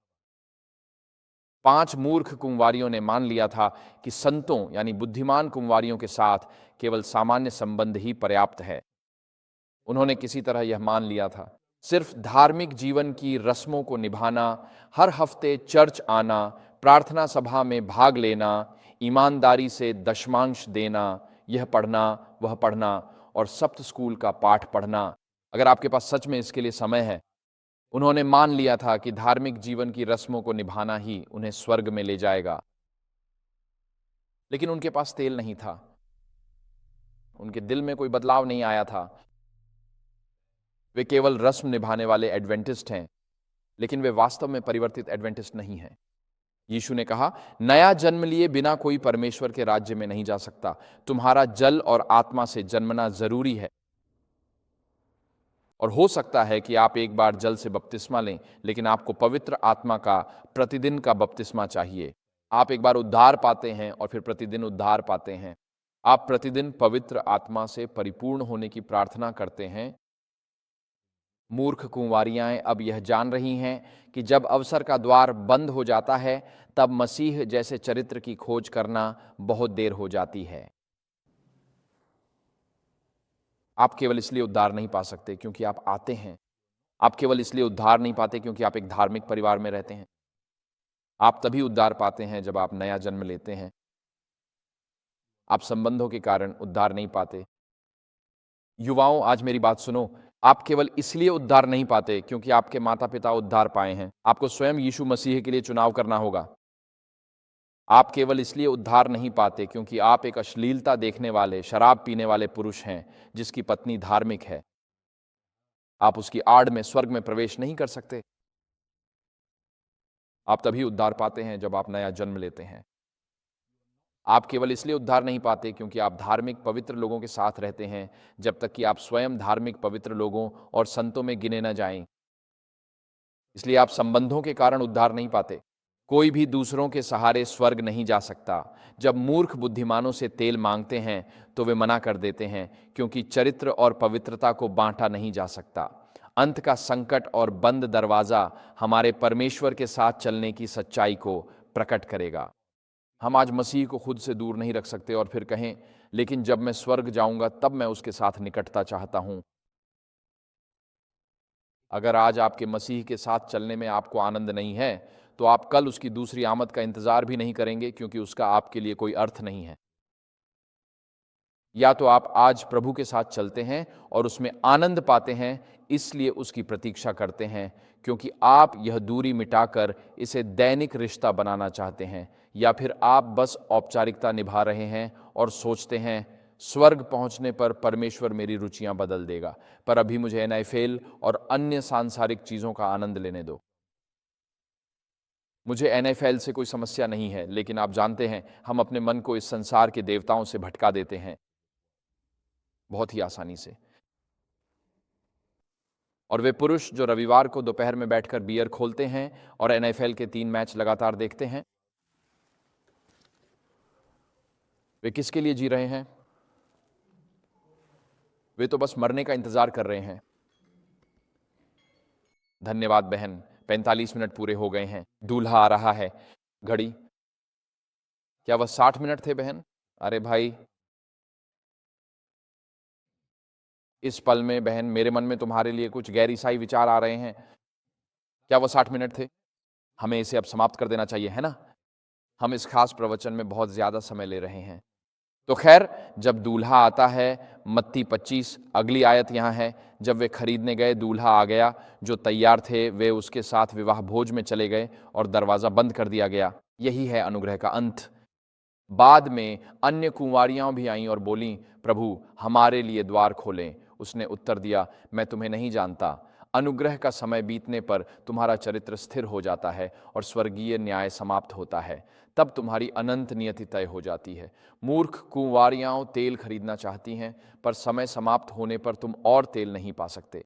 5 मूर्ख कुंवारियों ने मान लिया था कि संतों यानी बुद्धिमान कुंवारियों के साथ केवल सामान्य संबंध ही पर्याप्त है। उन्होंने किसी तरह यह मान लिया था। सिर्फ धार्मिक जीवन की रस्मों को निभाना, हर हफ्ते चर्च आना, प्रार्थना सभा में भाग लेना, ईमानदारी से दशमांश देना, यह पढ़ना, वह पढ़ना और सप्त स्कूल का पाठ पढ़ना, अगर आपके पास सच में इसके लिए समय है। उन्होंने मान लिया था कि धार्मिक जीवन की रस्मों को निभाना ही उन्हें स्वर्ग में ले जाएगा। लेकिन उनके पास तेल नहीं था। उनके दिल में कोई बदलाव नहीं आया था। वे केवल रस्म निभाने वाले एडवेंटिस्ट हैं, लेकिन वे वास्तव में परिवर्तित एडवेंटिस्ट नहीं हैं। यीशु ने कहा, नया जन्म लिए बिना कोई परमेश्वर के राज्य में नहीं जा सकता। तुम्हारा जल और आत्मा से जन्मना जरूरी है। और हो सकता है कि आप एक बार जल से बपतिस्मा लें, लेकिन आपको पवित्र आत्मा का प्रतिदिन का बपतिस्मा चाहिए। आप एक बार उद्धार पाते हैं और फिर प्रतिदिन उद्धार पाते हैं। आप प्रतिदिन पवित्र आत्मा से परिपूर्ण होने की प्रार्थना करते हैं। मूर्ख कुंवारियां अब यह जान रही हैं कि जब अवसर का द्वार बंद हो जाता है, तब मसीह जैसे चरित्र की खोज करना बहुत देर हो जाती है। आप केवल इसलिए उद्धार नहीं पा सकते क्योंकि आप आते हैं। आप केवल इसलिए उद्धार नहीं पाते क्योंकि आप एक धार्मिक परिवार में रहते हैं। आप तभी उद्धार पाते हैं जब आप नया जन्म लेते हैं। आप संबंधों के कारण उद्धार नहीं पाते। युवाओं, आज मेरी बात सुनो। आप केवल इसलिए उद्धार नहीं पाते क्योंकि आपके माता पिता उद्धार पाए हैं। आपको स्वयं यीशु मसीह के लिए चुनाव करना होगा। आप केवल इसलिए उद्धार नहीं पाते क्योंकि आप एक अश्लीलता देखने वाले, शराब पीने वाले पुरुष हैं जिसकी पत्नी धार्मिक है। आप उसकी आड़ में स्वर्ग में प्रवेश नहीं कर सकते। आप तभी उद्धार पाते हैं जब आप नया जन्म लेते हैं। आप केवल इसलिए उद्धार नहीं पाते क्योंकि आप धार्मिक पवित्र लोगों के साथ रहते हैं, जब तक कि आप स्वयं धार्मिक पवित्र लोगों और संतों में गिने न जाएं। इसलिए आप संबंधों के कारण उद्धार नहीं पाते। कोई भी दूसरों के सहारे स्वर्ग नहीं जा सकता। जब मूर्ख बुद्धिमानों से तेल मांगते हैं तो वे मना कर देते हैं, क्योंकि चरित्र और पवित्रता को बांटा नहीं जा सकता। अंत का संकट और बंद दरवाजा हमारे परमेश्वर के साथ चलने की सच्चाई को प्रकट करेगा। हम आज मसीह को खुद से दूर नहीं रख सकते और फिर कहें, लेकिन जब मैं स्वर्ग जाऊंगा तब मैं उसके साथ निकटता चाहता हूं। अगर आज आपके मसीह के साथ चलने में आपको आनंद नहीं है, तो आप कल उसकी दूसरी आमद का इंतजार भी नहीं करेंगे, क्योंकि उसका आपके लिए कोई अर्थ नहीं है। या तो आप आज प्रभु के साथ चलते हैं और उसमें आनंद पाते हैं, इसलिए उसकी प्रतीक्षा करते हैं क्योंकि आप यह दूरी मिटाकर इसे दैनिक रिश्ता बनाना चाहते हैं, या फिर आप बस औपचारिकता निभा रहे हैं और सोचते हैं स्वर्ग पहुंचने पर परमेश्वर मेरी रुचियां बदल देगा, पर अभी मुझे एनआईएफएल और अन्य सांसारिक चीजों का आनंद लेने दो। मुझे एनएफएल से कोई समस्या नहीं है, लेकिन आप जानते हैं हम अपने मन को इस संसार के देवताओं से भटका देते हैं बहुत ही आसानी से। और वे पुरुष जो रविवार को दोपहर में बैठकर बियर खोलते हैं और एनएफएल के 3 मैच लगातार देखते हैं, वे किसके लिए जी रहे हैं? वे तो बस मरने का इंतजार कर रहे हैं। धन्यवाद बहन, 45 मिनट पूरे हो गए हैं, दूल्हा आ रहा है। घड़ी, क्या वह 60 मिनट थे बहन? अरे भाई, इस पल में बहन मेरे मन में तुम्हारे लिए कुछ गैर ईसाई विचार आ रहे हैं। क्या वह 60 मिनट थे? हमें इसे अब समाप्त कर देना चाहिए, है ना? हम इस खास प्रवचन में बहुत ज्यादा समय ले रहे हैं। तो खैर, जब दूल्हा आता है, मत्ती 25 अगली आयत यहाँ है, जब वे खरीदने गए दूल्हा आ गया, जो तैयार थे वे उसके साथ विवाह भोज में चले गए और दरवाजा बंद कर दिया गया। यही है अनुग्रह का अंत। बाद में अन्य कुंवारियां भी आईं और बोलीं, प्रभु हमारे लिए द्वार खोलें। उसने उत्तर दिया, मैं तुम्हें नहीं जानता। अनुग्रह का समय बीतने पर तुम्हारा चरित्र स्थिर हो जाता है और स्वर्गीय न्याय समाप्त होता है, तब तुम्हारी अनंत नियति तय हो जाती है। मूर्ख कुंवारियां तेल खरीदना चाहती हैं, पर समय समाप्त होने पर तुम और तेल नहीं पा सकते,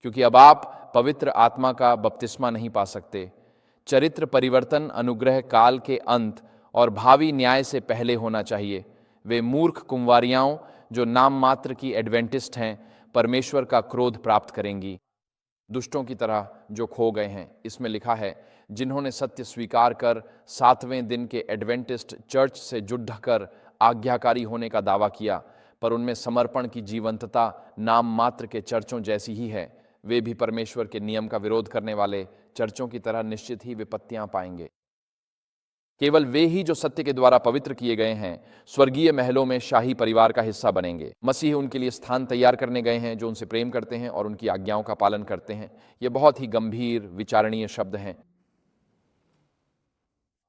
क्योंकि अब आप पवित्र आत्मा का बपतिस्मा नहीं पा सकते। चरित्र परिवर्तन अनुग्रह काल के अंत और भावी न्याय से पहले होना चाहिए। वे मूर्ख कुंवारियां जो नाम मात्र की एडवेंटिस्ट हैं, परमेश्वर का क्रोध प्राप्त करेंगी, दुष्टों की तरह जो खो गए हैं। इसमें लिखा है, जिन्होंने सत्य स्वीकार कर 7वें दिन के एडवेंटिस्ट चर्च से जुट कर आज्ञाकारी होने का दावा किया, पर उनमें समर्पण की जीवंतता नाम मात्र के चर्चों जैसी ही है, वे भी परमेश्वर के नियम का विरोध करने वाले चर्चों की तरह निश्चित ही विपत्तियां पाएंगे। केवल वे ही जो सत्य के द्वारा पवित्र किए गए हैं, स्वर्गीय महलों में शाही परिवार का हिस्सा बनेंगे। मसीह उनके लिए स्थान तैयार करने गए हैं जो उनसे प्रेम करते हैं और उनकी आज्ञाओं का पालन करते हैं। ये बहुत ही गंभीर विचारणीय शब्द हैं।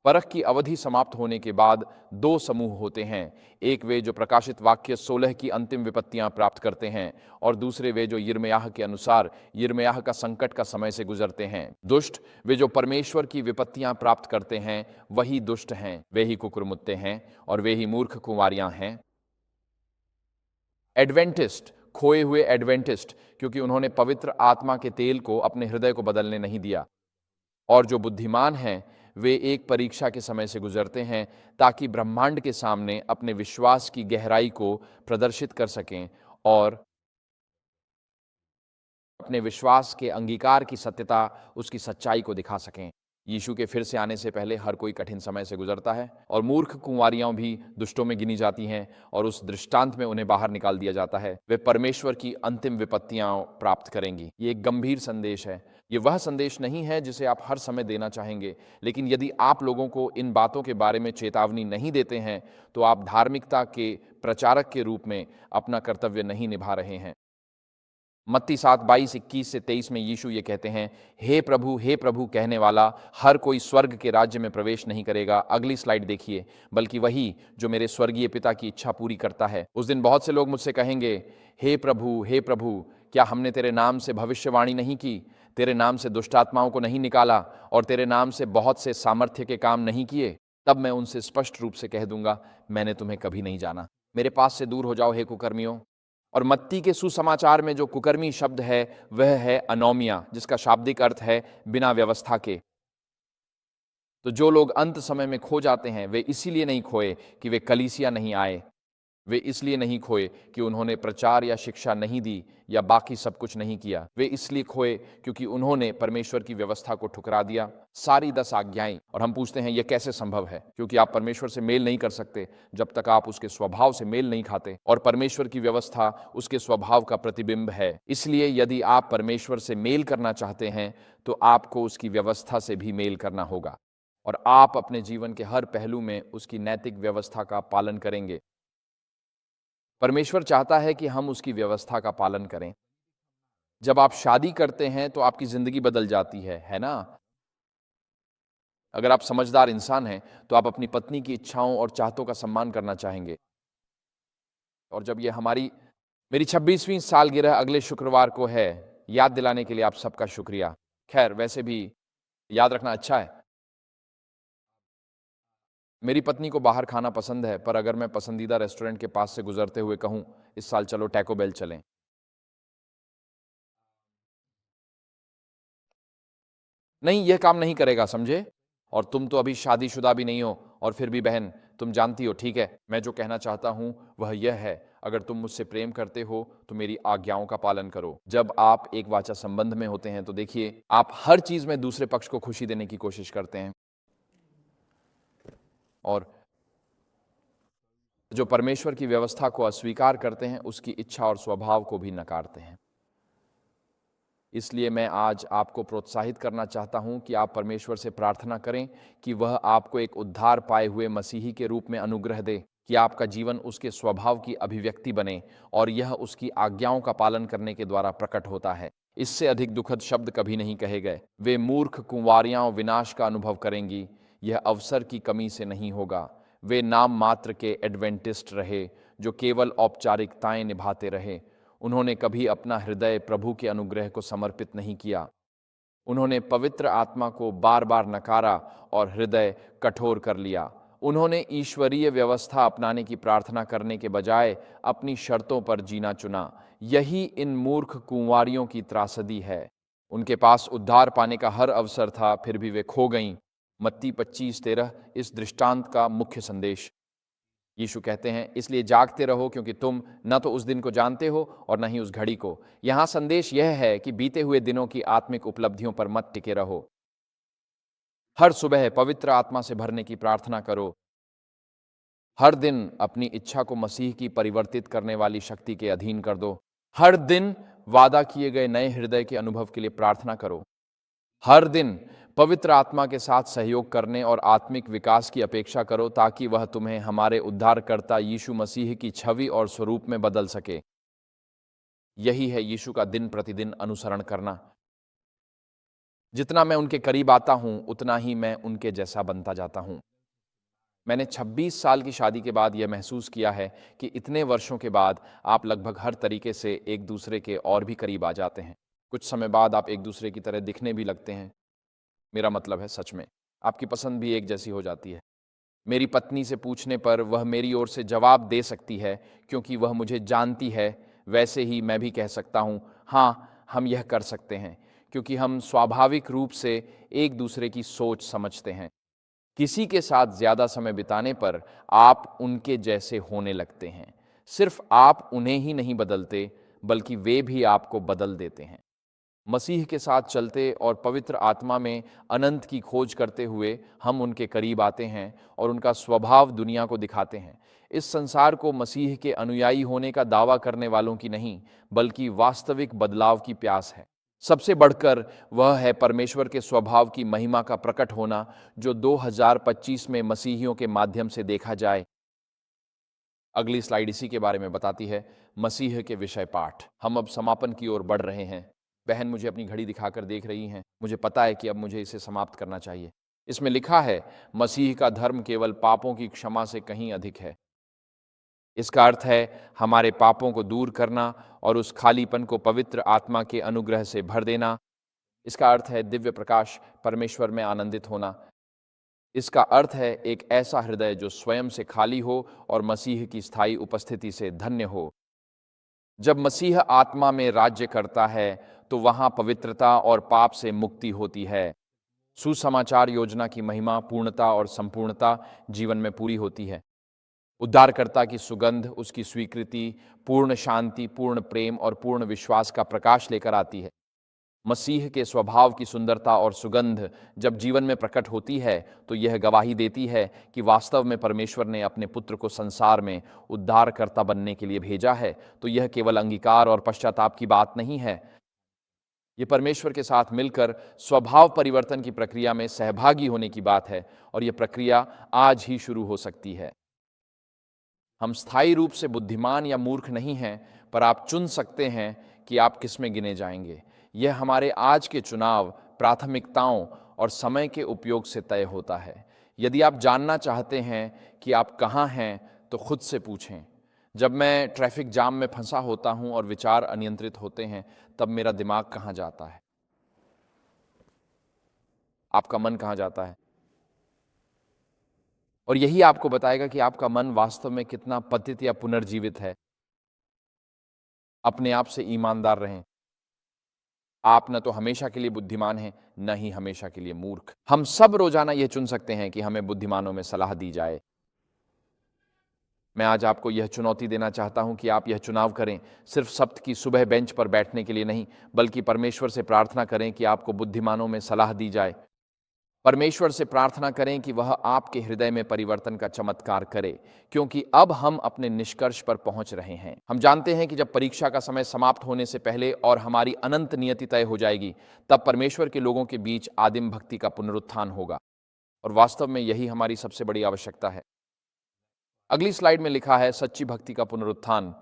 परख की अवधि समाप्त होने के बाद 2 समूह होते हैं, एक वे जो प्रकाशित वाक्य 16 की अंतिम विपत्तियां प्राप्त करते हैं, और दूसरे वे जो यिर्मयाह के अनुसार यिर्मयाह का संकट का समय से गुजरते हैं। दुष्ट वे जो परमेश्वर की विपत्तियां प्राप्त करते हैं, वही दुष्ट हैं, वे ही कुकुरमुत्ते हैं और वे ही मूर्ख कुंवारियां हैं। एडवेंटिस्ट, खोए हुए एडवेंटिस्ट, क्योंकि उन्होंने पवित्र आत्मा के तेल को अपने हृदय को बदलने नहीं दिया। और जो बुद्धिमान हैं, वे एक परीक्षा के समय से गुजरते हैं ताकि ब्रह्मांड के सामने अपने विश्वास की गहराई को प्रदर्शित कर सकें और अपने विश्वास के अंगीकार की सत्यता, उसकी सच्चाई को दिखा सकें। यीशु के फिर से आने से पहले हर कोई कठिन समय से गुजरता है और मूर्ख कुंवारियां भी दुष्टों में गिनी जाती हैं और उस दृष्टांत में उन्हें बाहर निकाल दिया जाता है। वे परमेश्वर की अंतिम विपत्तियां प्राप्त करेंगी। ये एक गंभीर संदेश है। ये वह संदेश नहीं है जिसे आप हर समय देना चाहेंगे, लेकिन यदि आप लोगों को इन बातों के बारे में चेतावनी नहीं देते हैं, तो आप धार्मिकता के प्रचारक के रूप में अपना कर्तव्य नहीं निभा रहे हैं। मत्ती 7:22-21-23 में यीशु ये कहते हैं, हे प्रभु कहने वाला हर कोई स्वर्ग के राज्य में प्रवेश नहीं करेगा। अगली स्लाइड देखिए। बल्कि वही जो मेरे स्वर्गीय पिता की इच्छा पूरी करता है। उस दिन बहुत से लोग मुझसे कहेंगे, हे प्रभु, क्या हमने तेरे नाम से भविष्यवाणी नहीं की, तेरे नाम से दुष्ट आत्माओं को नहीं निकाला और तेरे नाम से बहुत से सामर्थ्य के काम नहीं किए? तब मैं उनसे स्पष्ट रूप से कह दूंगा, मैंने तुम्हें कभी नहीं जाना। मेरे पास से दूर हो जाओ हे कुकर्मियों। और मत्ती के सुसमाचार में जो कुकर्मी शब्द है वह है अनोमिया, जिसका शाब्दिक अर्थ है बिना व्यवस्था के। तो जो लोग अंत समय में खो जाते हैं, वे इसीलिए नहीं खोए कि वे कलीसिया नहीं आए, वे इसलिए नहीं खोए कि उन्होंने प्रचार या शिक्षा नहीं दी या बाकी सब कुछ नहीं किया। वे इसलिए खोए क्योंकि उन्होंने परमेश्वर की व्यवस्था को ठुकरा दिया, सारी 10 आज्ञाएं। और हम पूछते हैं यह कैसे संभव है? क्योंकि आप परमेश्वर से मेल नहीं कर सकते जब तक आप उसके स्वभाव से मेल नहीं खाते, और परमेश्वर की व्यवस्था उसके स्वभाव का प्रतिबिंब है। इसलिए यदि आप परमेश्वर से मेल करना चाहते हैं तो आपको उसकी व्यवस्था से भी मेल करना होगा, और आप अपने जीवन के हर पहलू में उसकी नैतिक व्यवस्था का पालन करेंगे। परमेश्वर चाहता है कि हम उसकी व्यवस्था का पालन करें। जब आप शादी करते हैं तो आपकी ज़िंदगी बदल जाती है ना? अगर आप समझदार इंसान हैं, तो आप अपनी पत्नी की इच्छाओं और चाहतों का सम्मान करना चाहेंगे। और जब ये मेरी 26वीं सालगिरह अगले शुक्रवार को है, याद दिलाने के लिए आप सबका शुक्रिया। खैर, वैसे भी याद रखना अच्छा है। मेरी पत्नी को बाहर खाना पसंद है, पर अगर मैं पसंदीदा रेस्टोरेंट के पास से गुजरते हुए कहूँ, इस साल चलो टैको बेल चलें, नहीं, यह काम नहीं करेगा, समझे? और तुम तो अभी शादीशुदा भी नहीं हो, और फिर भी बहन, तुम जानती हो, ठीक है, मैं जो कहना चाहता हूं वह यह है, अगर तुम मुझसे प्रेम करते हो तो मेरी आज्ञाओं का पालन करो। जब आप एक वाचा संबंध में होते हैं तो देखिए, आप हर चीज में दूसरे पक्ष को खुशी देने की कोशिश करते हैं, और जो परमेश्वर की व्यवस्था को अस्वीकार करते हैं, उसकी इच्छा और स्वभाव को भी नकारते हैं। इसलिए मैं आज आपको प्रोत्साहित करना चाहता हूं कि आप परमेश्वर से प्रार्थना करें कि वह आपको एक उद्धार पाए हुए मसीही के रूप में अनुग्रह दे, कि आपका जीवन उसके स्वभाव की अभिव्यक्ति बने, और यह उसकी आज्ञाओं का पालन करने के द्वारा प्रकट होता है। इससे अधिक दुखद शब्द कभी नहीं कहे गए। वे मूर्ख कुंवारियां विनाश का अनुभव करेंगी, यह अवसर की कमी से नहीं होगा। वे नाम मात्र के एडवेंटिस्ट रहे, जो केवल औपचारिकताएं निभाते रहे। उन्होंने कभी अपना हृदय प्रभु के अनुग्रह को समर्पित नहीं किया। उन्होंने पवित्र आत्मा को बार बार नकारा और हृदय कठोर कर लिया। उन्होंने ईश्वरीय व्यवस्था अपनाने की प्रार्थना करने के बजाय अपनी शर्तों पर जीना चुना। यही इन मूर्ख कुंवारियों की त्रासदी है। उनके पास उद्धार पाने का हर अवसर था, फिर भी वे खो गईं। मत्ती 25:13 इस दृष्टांत का मुख्य संदेश। यीशु कहते हैं, इसलिए जागते रहो, क्योंकि तुम न तो उस दिन को जानते हो और न ही उस घड़ी को। यहां संदेश यह है कि बीते हुए दिनों की आत्मिक उपलब्धियों पर मत टिके रहो। हर सुबह पवित्र आत्मा से भरने की प्रार्थना करो। हर दिन अपनी इच्छा को मसीह की परिवर्तित करने वाली शक्ति के अधीन कर दो। हर दिन वादा किए गए नए हृदय के अनुभव के लिए प्रार्थना करो। हर दिन पवित्र आत्मा के साथ सहयोग करने और आत्मिक विकास की अपेक्षा करो, ताकि वह तुम्हें हमारे उद्धारकर्ता यीशु मसीह की छवि और स्वरूप में बदल सके। यही है यीशु का दिन प्रतिदिन अनुसरण करना। जितना मैं उनके करीब आता हूं, उतना ही मैं उनके जैसा बनता जाता हूं। मैंने 26 साल की शादी के बाद यह महसूस किया है कि इतने वर्षों के बाद आप लगभग हर तरीके से एक दूसरे के और भी करीब आ जाते हैं। कुछ समय बाद आप एक दूसरे की तरह दिखने भी लगते हैं। मेरा मतलब है, सच में आपकी पसंद भी एक जैसी हो जाती है। मेरी पत्नी से पूछने पर वह मेरी ओर से जवाब दे सकती है, क्योंकि वह मुझे जानती है। वैसे ही मैं भी कह सकता हूँ, हाँ, हम यह कर सकते हैं, क्योंकि हम स्वाभाविक रूप से एक दूसरे की सोच समझते हैं। किसी के साथ ज्यादा समय बिताने पर आप उनके जैसे होने लगते हैं। सिर्फ आप उन्हें ही नहीं बदलते, बल्कि वे भी आपको बदल देते हैं। मसीह के साथ चलते और पवित्र आत्मा में अनंत की खोज करते हुए हम उनके करीब आते हैं और उनका स्वभाव दुनिया को दिखाते हैं। इस संसार को मसीह के अनुयायी होने का दावा करने वालों की नहीं, बल्कि वास्तविक बदलाव की प्यास है। सबसे बढ़कर वह है परमेश्वर के स्वभाव की महिमा का प्रकट होना, जो 2025 में मसीहियों के माध्यम से देखा जाए। अगली स्लाइड इसी के बारे में बताती है, मसीह के विषय पाठ। हम अब समापन की ओर बढ़ रहे हैं। बहन मुझे अपनी घड़ी दिखाकर देख रही हैं। मुझे पता है कि अब मुझे इसे समाप्त करना चाहिए। इसमें लिखा है, मसीह का धर्म केवल पापों की क्षमा से कहीं अधिक है। इसका अर्थ है हमारे पापों को दूर करना और उस खालीपन को पवित्र आत्मा के अनुग्रह से भर देना। इसका अर्थ है दिव्य प्रकाश, परमेश्वर में आनंदित होना। इसका अर्थ है एक ऐसा हृदय जो स्वयं से खाली हो और मसीह की स्थायी उपस्थिति से धन्य हो। जब मसीह आत्मा में राज्य करता है, तो वहां पवित्रता और पाप से मुक्ति होती है। सुसमाचार योजना की महिमा, पूर्णता और संपूर्णता जीवन में पूरी होती है। उद्धारकर्ता की सुगंध, उसकी स्वीकृति, पूर्ण शांति, पूर्ण प्रेम और पूर्ण विश्वास का प्रकाश लेकर आती है। मसीह के स्वभाव की सुंदरता और सुगंध जब जीवन में प्रकट होती है, तो यह गवाही देती है कि वास्तव में परमेश्वर ने अपने पुत्र को संसार में उद्धारकर्ता बनने के लिए भेजा है। तो यह केवल अंगीकार और पश्चाताप की बात नहीं है, ये परमेश्वर के साथ मिलकर स्वभाव परिवर्तन की प्रक्रिया में सहभागी होने की बात है, और यह प्रक्रिया आज ही शुरू हो सकती है। हम स्थायी रूप से बुद्धिमान या मूर्ख नहीं हैं, पर आप चुन सकते हैं कि आप किस में गिने जाएंगे। यह हमारे आज के चुनाव, प्राथमिकताओं और समय के उपयोग से तय होता है। यदि आप जानना चाहते हैं कि आप कहाँ हैं, तो खुद से पूछें। जब मैं ट्रैफिक जाम में फंसा होता हूं और विचार अनियंत्रित होते हैं, तब मेरा दिमाग कहाँ जाता है? आपका मन कहाँ जाता है? और यही आपको बताएगा कि आपका मन वास्तव में कितना पतित या पुनर्जीवित है। अपने आप से ईमानदार रहें। आप न तो हमेशा के लिए बुद्धिमान हैं, न ही हमेशा के लिए मूर्ख। हम सब रोजाना यह चुन सकते हैं कि हमें बुद्धिमानों में सलाह दी जाए। मैं आज आपको यह चुनौती देना चाहता हूं कि आप यह चुनाव करें, सिर्फ सप्त की सुबह बेंच पर बैठने के लिए नहीं, बल्कि परमेश्वर से प्रार्थना करें कि आपको बुद्धिमानों में सलाह दी जाए। परमेश्वर से प्रार्थना करें कि वह आपके हृदय में परिवर्तन का चमत्कार करे, क्योंकि अब हम अपने निष्कर्ष पर पहुंच रहे हैं। हम जानते हैं कि जब परीक्षा का समय समाप्त होने से पहले और हमारी अनंत नियति तय हो जाएगी, तब परमेश्वर के लोगों के बीच आदिम भक्ति का पुनरुत्थान होगा। और वास्तव में यही हमारी सबसे बड़ी आवश्यकता है। अगली स्लाइड में लिखा है सच्ची भक्ति का पुनरुत्थान।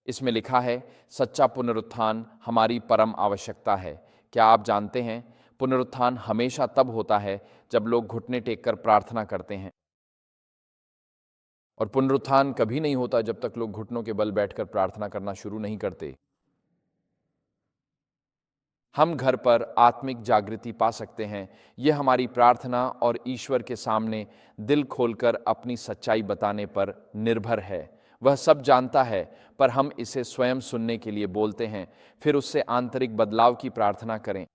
इसमें लिखा है सच्चा पुनरुत्थान हमारी परम आवश्यकता है। क्या आप जानते हैं, पुनरुत्थान हमेशा तब होता है जब लोग घुटने टेककर प्रार्थना करते हैं, और पुनरुत्थान कभी नहीं होता जब तक लोग घुटनों के बल बैठकर प्रार्थना करना शुरू नहीं करते। हम घर पर आत्मिक जागृति पा सकते हैं। यह हमारी प्रार्थना और ईश्वर के सामने दिल खोलकर अपनी सच्चाई बताने पर निर्भर है। वह सब जानता है, पर हम इसे स्वयं सुनने के लिए बोलते हैं, फिर उससे आंतरिक बदलाव की प्रार्थना करें।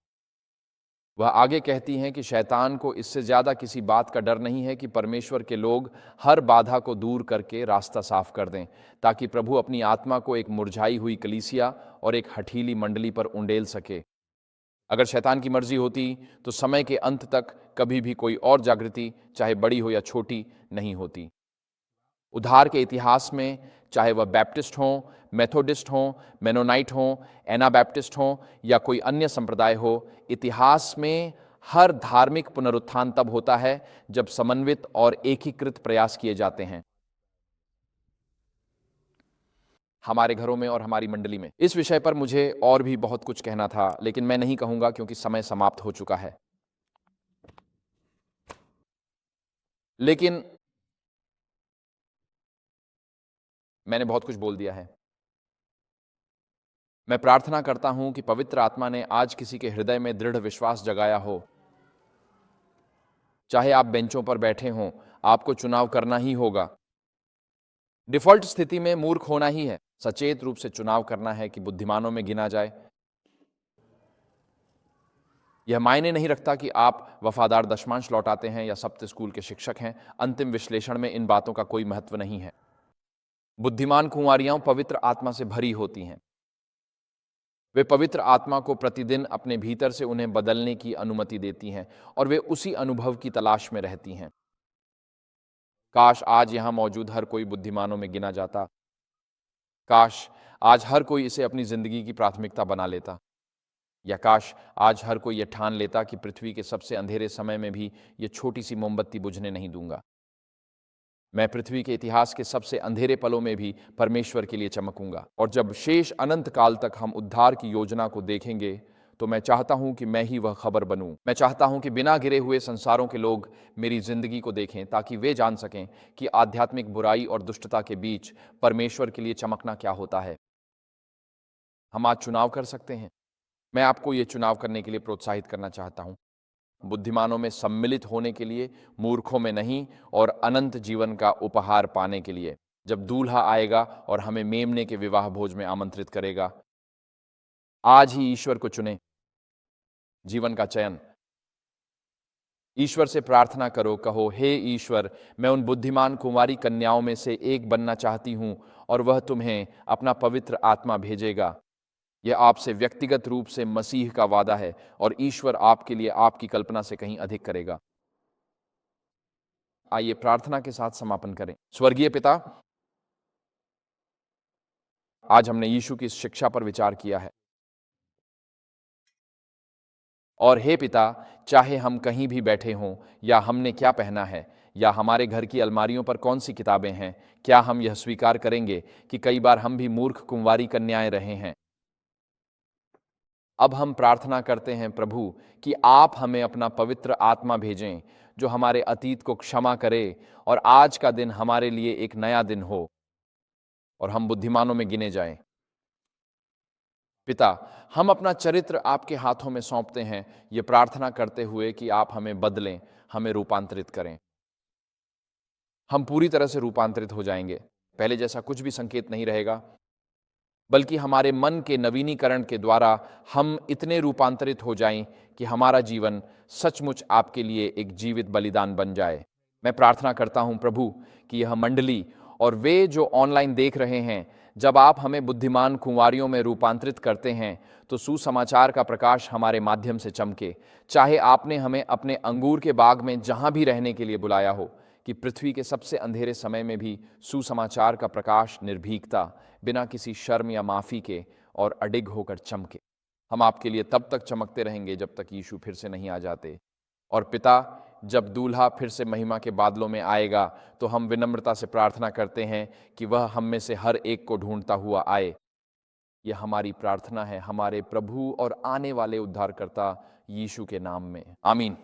वह आगे कहती हैं कि शैतान को इससे ज़्यादा किसी बात का डर नहीं है कि परमेश्वर के लोग हर बाधा को दूर करके रास्ता साफ कर दें, ताकि प्रभु अपनी आत्मा को एक मुरझाई हुई कलीसिया और एक हठीली मंडली पर उंडेल सके। अगर शैतान की मर्जी होती तो समय के अंत तक कभी भी कोई और जागृति, चाहे बड़ी हो या छोटी, नहीं होती। उद्धार के इतिहास में, चाहे वह बैप्टिस्ट हों, मेथोडिस्ट हों, मेनोनाइट हों, एनाबैप्टिस्ट हों या कोई अन्य संप्रदाय हो, इतिहास में हर धार्मिक पुनरुत्थान तब होता है जब समन्वित और एकीकृत प्रयास किए जाते हैं, हमारे घरों में और हमारी मंडली में। इस विषय पर मुझे और भी बहुत कुछ कहना था, लेकिन मैं नहीं कहूंगा क्योंकि समय समाप्त हो चुका है। लेकिन मैंने बहुत कुछ बोल दिया है। मैं प्रार्थना करता हूं कि पवित्र आत्मा ने आज किसी के हृदय में दृढ़ विश्वास जगाया हो। चाहे आप बेंचों पर बैठे हों, आपको चुनाव करना ही होगा। डिफॉल्ट स्थिति में मूर्ख होना ही है। सचेत रूप से चुनाव करना है कि बुद्धिमानों में गिना जाए। यह मायने नहीं रखता कि आप वफादार दशमांश लौटाते हैं या सप्त स्कूल के शिक्षक हैं। अंतिम विश्लेषण में इन बातों का कोई महत्व नहीं है। बुद्धिमान कुंवारियां पवित्र आत्मा से भरी होती हैं। वे पवित्र आत्मा को प्रतिदिन अपने भीतर से उन्हें बदलने की अनुमति देती हैं और वे उसी अनुभव की तलाश में रहती हैं। काश आज यहां मौजूद हर कोई बुद्धिमानों में गिना जाता। काश आज हर कोई इसे अपनी जिंदगी की प्राथमिकता बना लेता। या काश आज हर कोई यह ठान लेता कि पृथ्वी के सबसे अंधेरे समय में भी यह छोटी सी मोमबत्ती बुझने नहीं दूंगा। मैं पृथ्वी के इतिहास के सबसे अंधेरे पलों में भी परमेश्वर के लिए चमकूंगा। और जब शेष अनंत काल तक हम उद्धार की योजना को देखेंगे, तो मैं चाहता हूं कि मैं ही वह खबर बनूं। मैं चाहता हूं कि बिना गिरे हुए संसारों के लोग मेरी जिंदगी को देखें, ताकि वे जान सकें कि आध्यात्मिक बुराई और दुष्टता के बीच परमेश्वर के लिए चमकना क्या होता है। हम आज चुनाव कर सकते हैं। मैं आपको ये चुनाव करने के लिए प्रोत्साहित करना चाहता हूं। बुद्धिमानों में सम्मिलित होने के लिए, मूर्खों में नहीं, और अनंत जीवन का उपहार पाने के लिए। जब दूल्हा आएगा और हमें मेमने के विवाह भोज में आमंत्रित करेगा, आज ही ईश्वर को चुने। जीवन का चयन। ईश्वर से प्रार्थना करो, कहो, हे ईश्वर, मैं उन बुद्धिमान कुंवारी कन्याओं में से एक बनना चाहती हूं और वह तुम्हें अपना पवित्र आत्मा भेजेगा। यह आपसे व्यक्तिगत रूप से मसीह का वादा है और ईश्वर आपके लिए आपकी कल्पना से कहीं अधिक करेगा। आइए प्रार्थना के साथ समापन करें। स्वर्गीय पिता, आज हमने यीशु की इस शिक्षा पर विचार किया है। और हे पिता, चाहे हम कहीं भी बैठे हों या हमने क्या पहना है या हमारे घर की अलमारियों पर कौन सी किताबें हैं? क्या हम यह स्वीकार करेंगे कि कई बार हम भी मूर्ख कुंवारी कन्याएं रहे हैं? अब हम प्रार्थना करते हैं प्रभु कि आप हमें अपना पवित्र आत्मा भेजें, जो हमारे अतीत को क्षमा करे और आज का दिन हमारे लिए एक नया दिन हो और हम बुद्धिमानों में गिने जाएं। पिता, हम अपना चरित्र आपके हाथों में सौंपते हैं, ये प्रार्थना करते हुए कि आप हमें बदलें, हमें रूपांतरित करें। हम पूरी तरह से रूपांतरित हो जाएंगे। पहले जैसा कुछ भी संकेत नहीं रहेगा, बल्कि हमारे मन के नवीनीकरण के द्वारा हम इतने रूपांतरित हो जाएं कि हमारा जीवन सचमुच आपके लिए एक जीवित बलिदान बन जाए। मैं प्रार्थना करता हूं प्रभु कि यह मंडली और वे जो ऑनलाइन देख रहे हैं, जब आप हमें बुद्धिमान कुंवारियों में रूपांतरित करते हैं तो सुसमाचार का प्रकाश हमारे माध्यम से चमके। चाहे आपने हमें अपने अंगूर के बाग में जहां भी रहने के लिए बुलाया हो, कि पृथ्वी के सबसे अंधेरे समय में भी सुसमाचार का प्रकाश निर्भीकता, बिना किसी शर्म या माफ़ी के और अडिग होकर चमके। हम आपके लिए तब तक चमकते रहेंगे जब तक यीशु फिर से नहीं आ जाते। और पिता, जब दूल्हा फिर से महिमा के बादलों में आएगा तो हम विनम्रता से प्रार्थना करते हैं कि वह हम में से हर एक को ढूंढता हुआ आए। यह हमारी प्रार्थना है हमारे प्रभु और आने वाले उद्धारकर्ता यीशु के नाम में, आमीन।